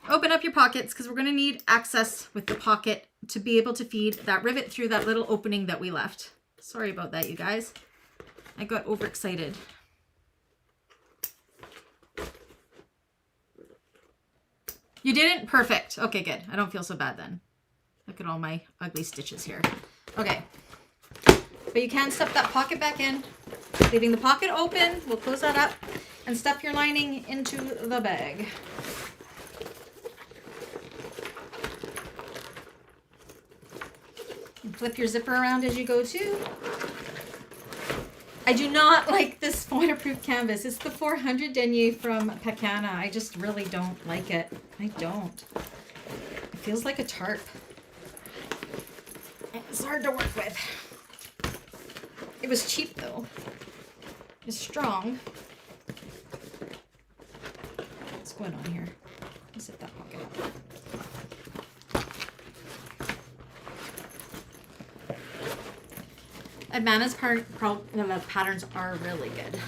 Open up your pockets because we're going to need access with the pocket to be able to feed that rivet through that little opening that we left. Sorry about that, you guys. I got overexcited. You didn't? Perfect. Okay, good. I don't feel so bad then. Look at all my ugly stitches here. Okay. But you can stuff that pocket back in. Leaving the pocket open. We'll close that up and stuff your lining into the bag. And flip your zipper around as you go too. I do not like this waterproof canvas. It's the 400 denier from Pekana. I just really don't like it. I don't. It feels like a tarp. It's hard to work with. It was cheap though. It's strong. What's going on here? Let's zip that pocket up. Admana's patterns are really good.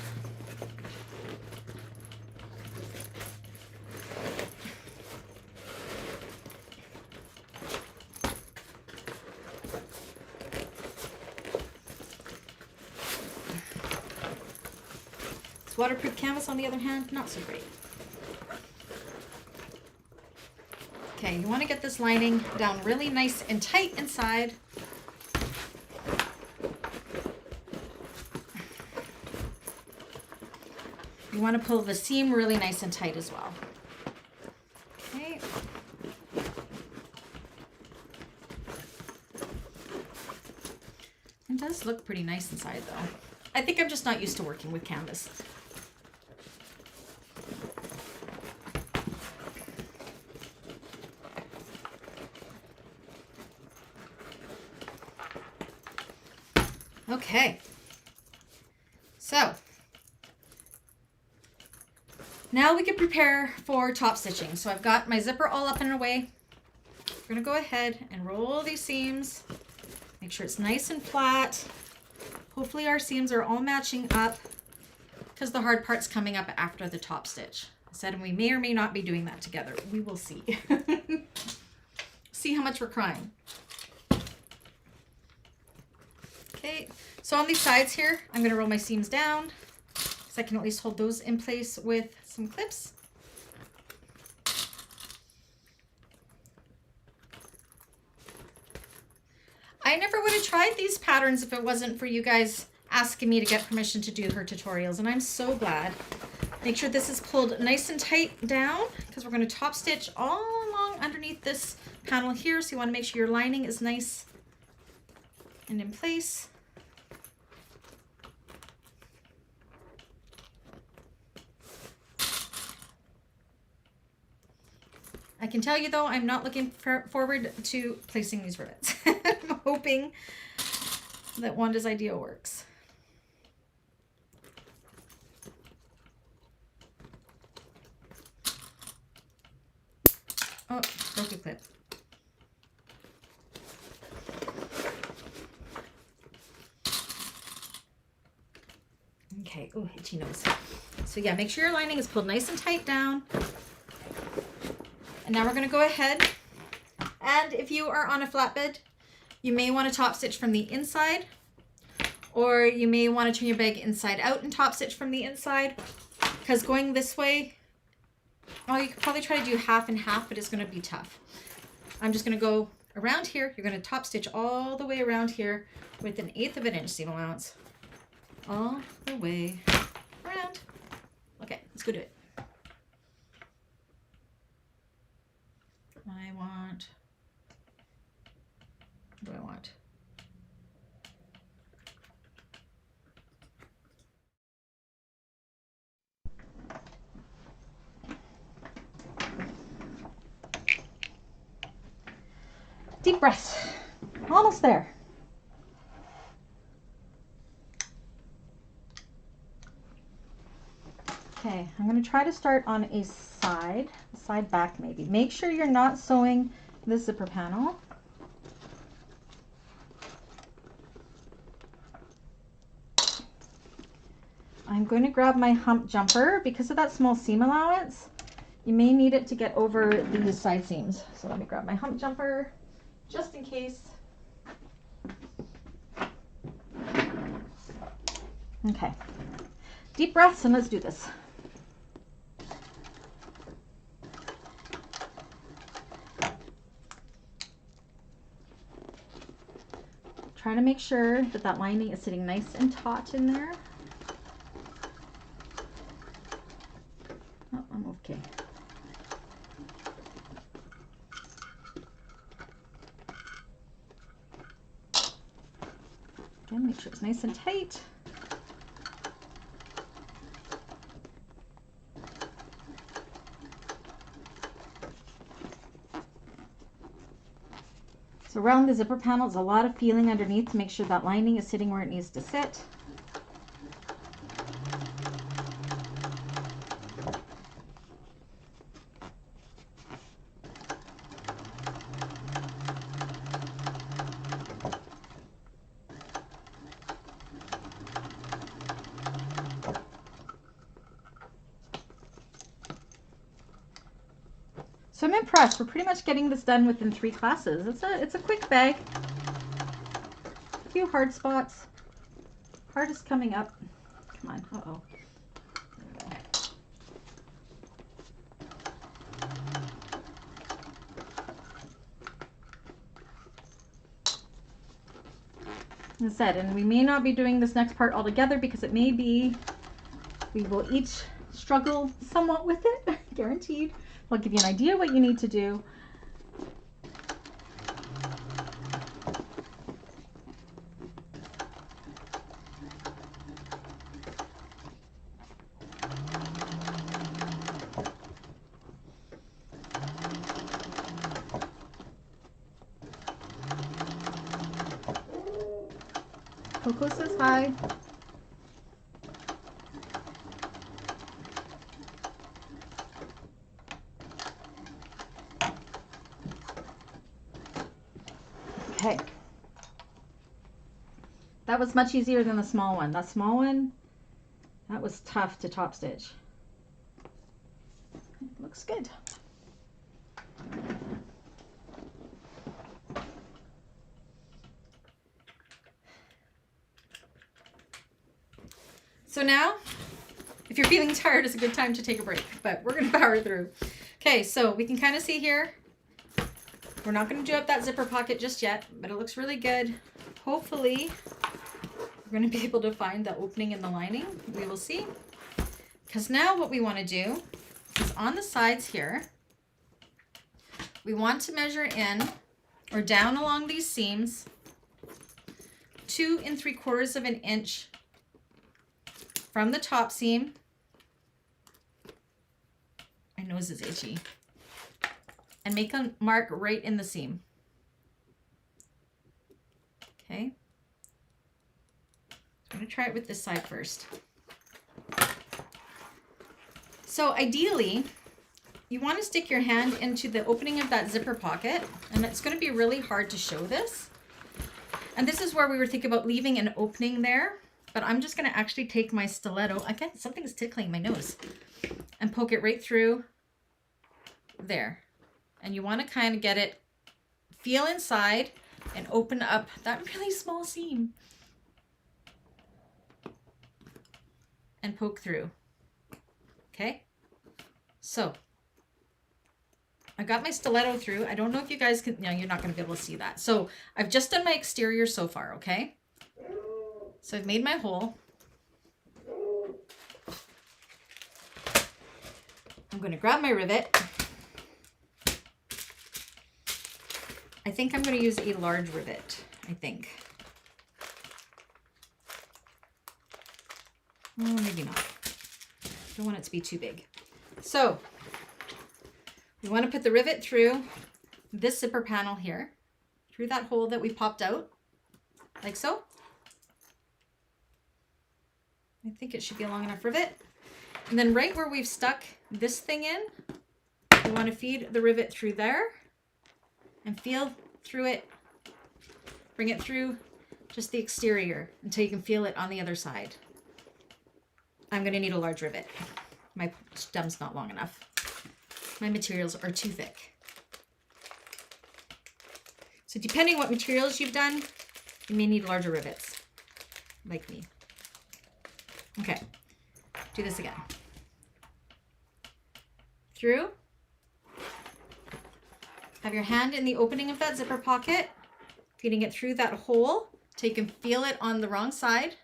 This waterproof canvas, on the other hand, not so great. Okay, you want to get this lining down really nice and tight inside. You want to pull the seam really nice and tight as well. Okay. does look pretty nice inside though. I think I'm just not used to working with canvas. Okay, so now we can prepare for top stitching. So I've got my zipper all up and away. We're gonna go ahead and roll these seams. Make sure it's nice and flat. Hopefully our seams are all matching up because the hard part's coming up after the top stitch. I said we may or may not be doing that together. We will see. See how much we're crying. Okay, so on these sides here, I'm gonna roll my seams down so I can at least hold those in place with some clips. I never would have tried these patterns if it wasn't for you guys asking me to get permission to do her tutorials, and I'm so glad. Make sure this is pulled nice and tight down because we're going to top stitch all along underneath this panel here, so you want to make sure your lining is nice and in place. I can tell you though, I'm not looking forward to placing these rivets. I'm hoping that Wanda's idea works. Oh, broke a clip. Okay, oh, itchy nose. So yeah, make sure your lining is pulled nice and tight down. And now we're going to go ahead, and if you are on a flatbed, you may want to top stitch from the inside, or you may want to turn your bag inside out and top stitch from the inside, because going this way, oh, you could probably try to do half and half, but it's going to be tough. I'm just going to go around here. You're going to top stitch all the way around here with 1/8 of an inch seam allowance. All the way around. Okay, let's go do it. What do I want? Deep breath. Almost there. Okay, I'm going to try to start on a side back maybe. Make sure you're not sewing the zipper panel. I'm going to grab my hump jumper. Because of that small seam allowance, you may need it to get over these side seams. So let me grab my hump jumper just in case. Okay, deep breaths and let's do this. Trying to make sure that that lining is sitting nice and taut in there. Oh, I'm okay. Again, make sure it's nice and tight. So around the zipper panel, there's a lot of feeling underneath to make sure that lining is sitting where it needs to sit. So I'm impressed. We're pretty much getting this done within 3 classes. It's a quick bag. A few hard spots. Hardest coming up. Come on. Uh-oh. As I said, and we may not be doing this next part all together because it may be we will each struggle somewhat with it, guaranteed. I'll give you an idea what you need to do. Coco says hi. Okay. That was much easier than the small one. That small one, that was tough to top stitch. Looks good. So now, if you're feeling tired, it's a good time to take a break, but we're going to power through. Okay, so we can kind of see here, we're not going to do up that zipper pocket just yet, but it looks really good. Hopefully, we're going to be able to find the opening in the lining. We will see. Because now what we want to do is on the sides here, we want to measure in or down along these seams 2 3/4 of an inch from the top seam. My nose is itchy. And make a mark right in the seam. Okay. I'm going to try it with this side first. So ideally, you want to stick your hand into the opening of that zipper pocket, and it's going to be really hard to show this. And this is where we were thinking about leaving an opening there, but I'm just going to actually take my stiletto. Again, something's tickling my nose. And poke it right through there. And you want to kind of get it, feel inside and open up that really small seam. And poke through. Okay? So, I got my stiletto through. I don't know if you guys can, no, you're not going to be able to see that. So, I've just done my exterior so far, okay? So, I've made my hole. I'm going to grab my rivet. I think I'm going to use a large rivet, I think. Oh, maybe not. Don't want it to be too big. So, we want to put the rivet through this zipper panel here, through that hole that we popped out, like so. I think it should be a long enough rivet. And then right where we've stuck this thing in, we want to feed the rivet through there and feel through it, bring it through just the exterior until you can feel it on the other side. I'm going to need a large rivet. My stem's not long enough. My materials are too thick. So depending what materials you've done, you may need larger rivets, like me. Okay, do this again. Through. Have your hand in the opening of that zipper pocket, feeding it through that hole so you can feel it on the wrong side.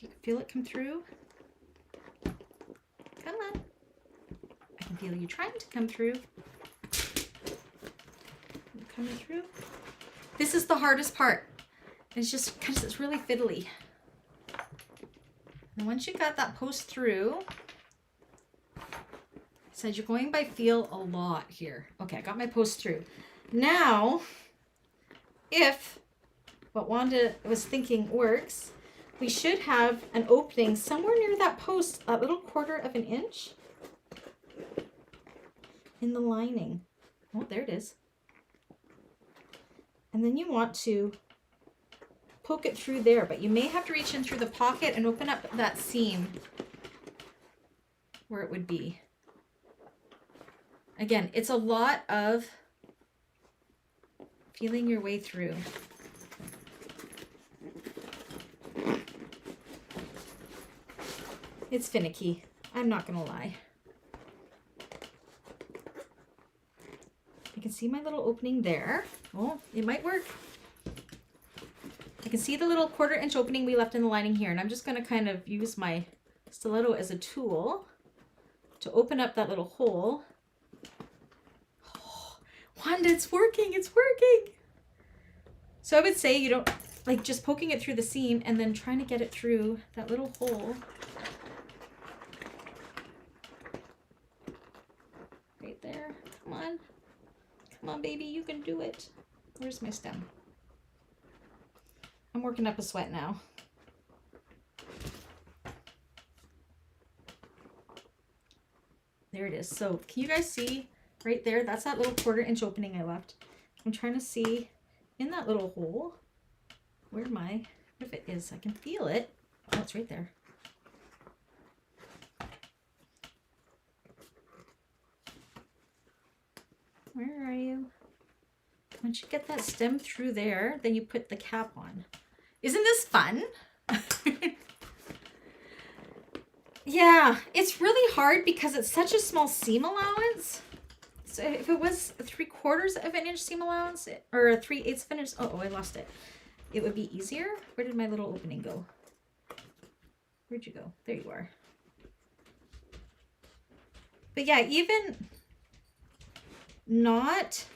You can feel it come through. Come on. I can feel you trying to come through. Coming through. This is the hardest part. It's just because it's really fiddly. And once you got that post through, said you're going by feel a lot here. Okay, I got my post through. Now, if what Wanda was thinking works, we should have an opening somewhere near that post, a little 1/4 of an inch in the lining. Oh, there it is. And then you want to poke it through there, but you may have to reach in through the pocket and open up that seam where it would be. Again, it's a lot of feeling your way through. It's finicky, I'm not gonna lie. You can see my little opening there. Oh, it might work. I can see the little 1/4 inch opening we left in the lining here, and I'm just gonna kind of use my stiletto as a tool to open up that little hole. Oh, Wanda, it's working, it's working. So I would say you don't, like just poking it through the seam and then trying to get it through that little hole. Right there, come on. Come on, baby, you can do it. Where's my stem? I'm working up a sweat now. There it is. So can you guys see right there? That's that little 1/4 inch opening I left. I'm trying to see in that little hole where my rivet is. I can feel it. Oh, it's right there. Where are you? Once you get that stem through there, then you put the cap on. Isn't this fun? Yeah, it's really hard because it's such a small seam allowance. So if it was 3/4 of an inch seam allowance or 3/8 of an inch, oh, I lost it. It would be easier. Where did my little opening go? Where'd you go? There you are. But yeah, even not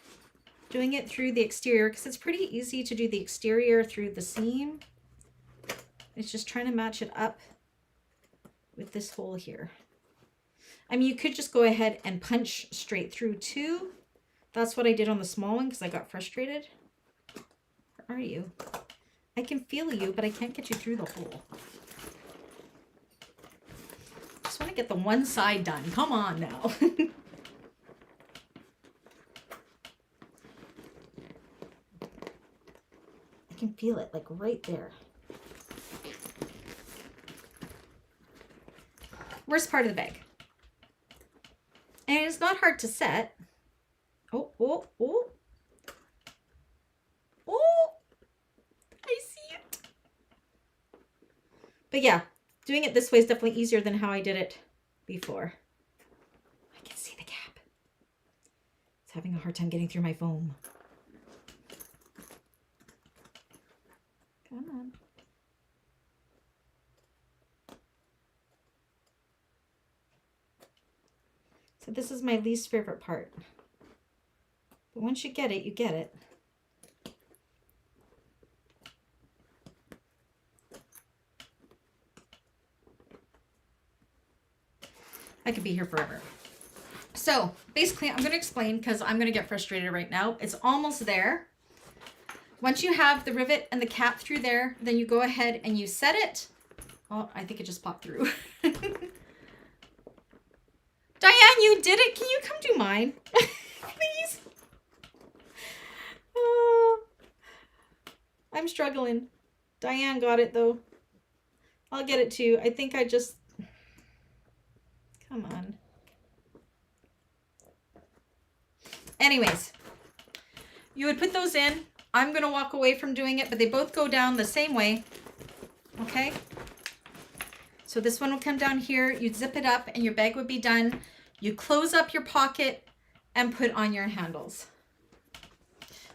doing it through the exterior, because it's pretty easy to do the exterior through the seam. It's just trying to match it up with this hole here. I mean, you could just go ahead and punch straight through too. That's what I did on the small one because I got frustrated. Where are you? I can feel you, but I can't get you through the hole. Just want to get the one side done. Come on now. I can feel it like right there. Worst part of the bag. And it's not hard to set. Oh, oh, oh. Oh, I see it. But yeah, doing it this way is definitely easier than how I did it before. I can see the cap. It's having a hard time getting through my foam. Come on. So this is my least favorite part. But once you get it, you get it. I could be here forever. So basically I'm going to explain because I'm going to get frustrated right now. It's almost there. Once you have the rivet and the cap through there, then you go ahead and you set it. Oh, I think it just popped through. Diane, you did it. Can you come do mine? Please. Oh, I'm struggling. Diane got it though. I'll get it too. I think I just... Come on. Anyways, you would put those in. I'm going to walk away from doing it, but they both go down the same way. Okay? So this one will come down here. You'd zip it up and your bag would be done. You close up your pocket and put on your handles.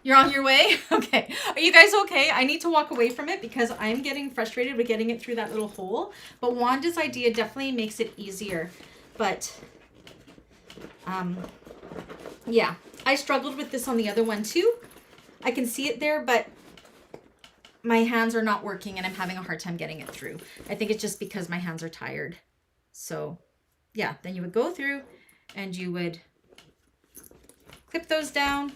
You're on your way? Okay. Are you guys okay? I need to walk away from it because I'm getting frustrated with getting it through that little hole. But Wanda's idea definitely makes it easier. But, yeah. I struggled with this on the other one too. I can see it there, but my hands are not working and I'm having a hard time getting it through. I think it's just because my hands are tired. So, yeah. Then you would go through and you would clip those down.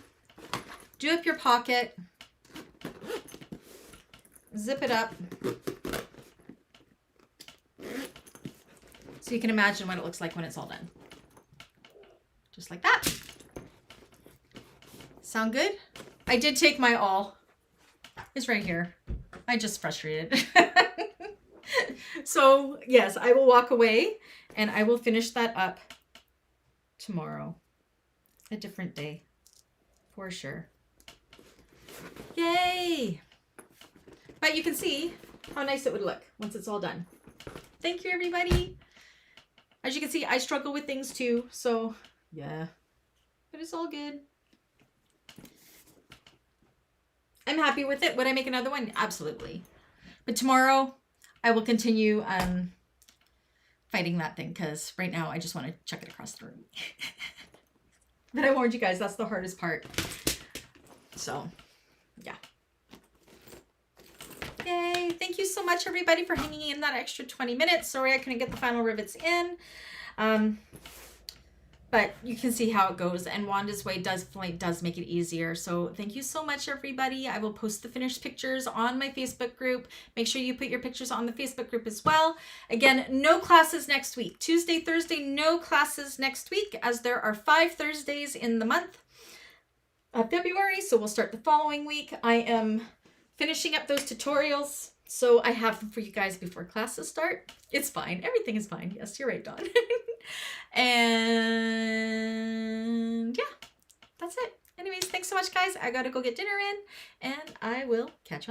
Do up your pocket, zip it up, so you can imagine what it looks like when it's all done. Just like that. Sound good? I did take my all. It's right here. I just frustrated. So yes, I will walk away and I will finish that up tomorrow. A different day, for sure. Yay! But you can see how nice it would look once it's all done. Thank you, everybody. As you can see, I struggle with things too, so yeah. But it's all good. I'm happy with it. Would I make another one? Absolutely. But tomorrow, I will continue fighting that thing because right now I just want to chuck it across the room. But I warned you guys, that's the hardest part. So... yeah. Yay. Thank you so much, everybody, for hanging in that extra 20 minutes. Sorry I couldn't get the final rivets in. but you can see how it goes, and Wanda's Way does make it easier. So thank you so much, everybody. I will post the finished pictures on my Facebook group. Make sure you put your pictures on the Facebook group as well. Again, no classes next week. Tuesday, Thursday, no classes next week, as there are 5 Thursdays in the month of February, so we'll start the following week. I am finishing up those tutorials, so I have them for you guys before classes start. It's fine. Everything is fine. Yes, you're right, Dawn. And yeah, that's it. Anyways, thanks so much, guys. I gotta go get dinner in, and I will catch you.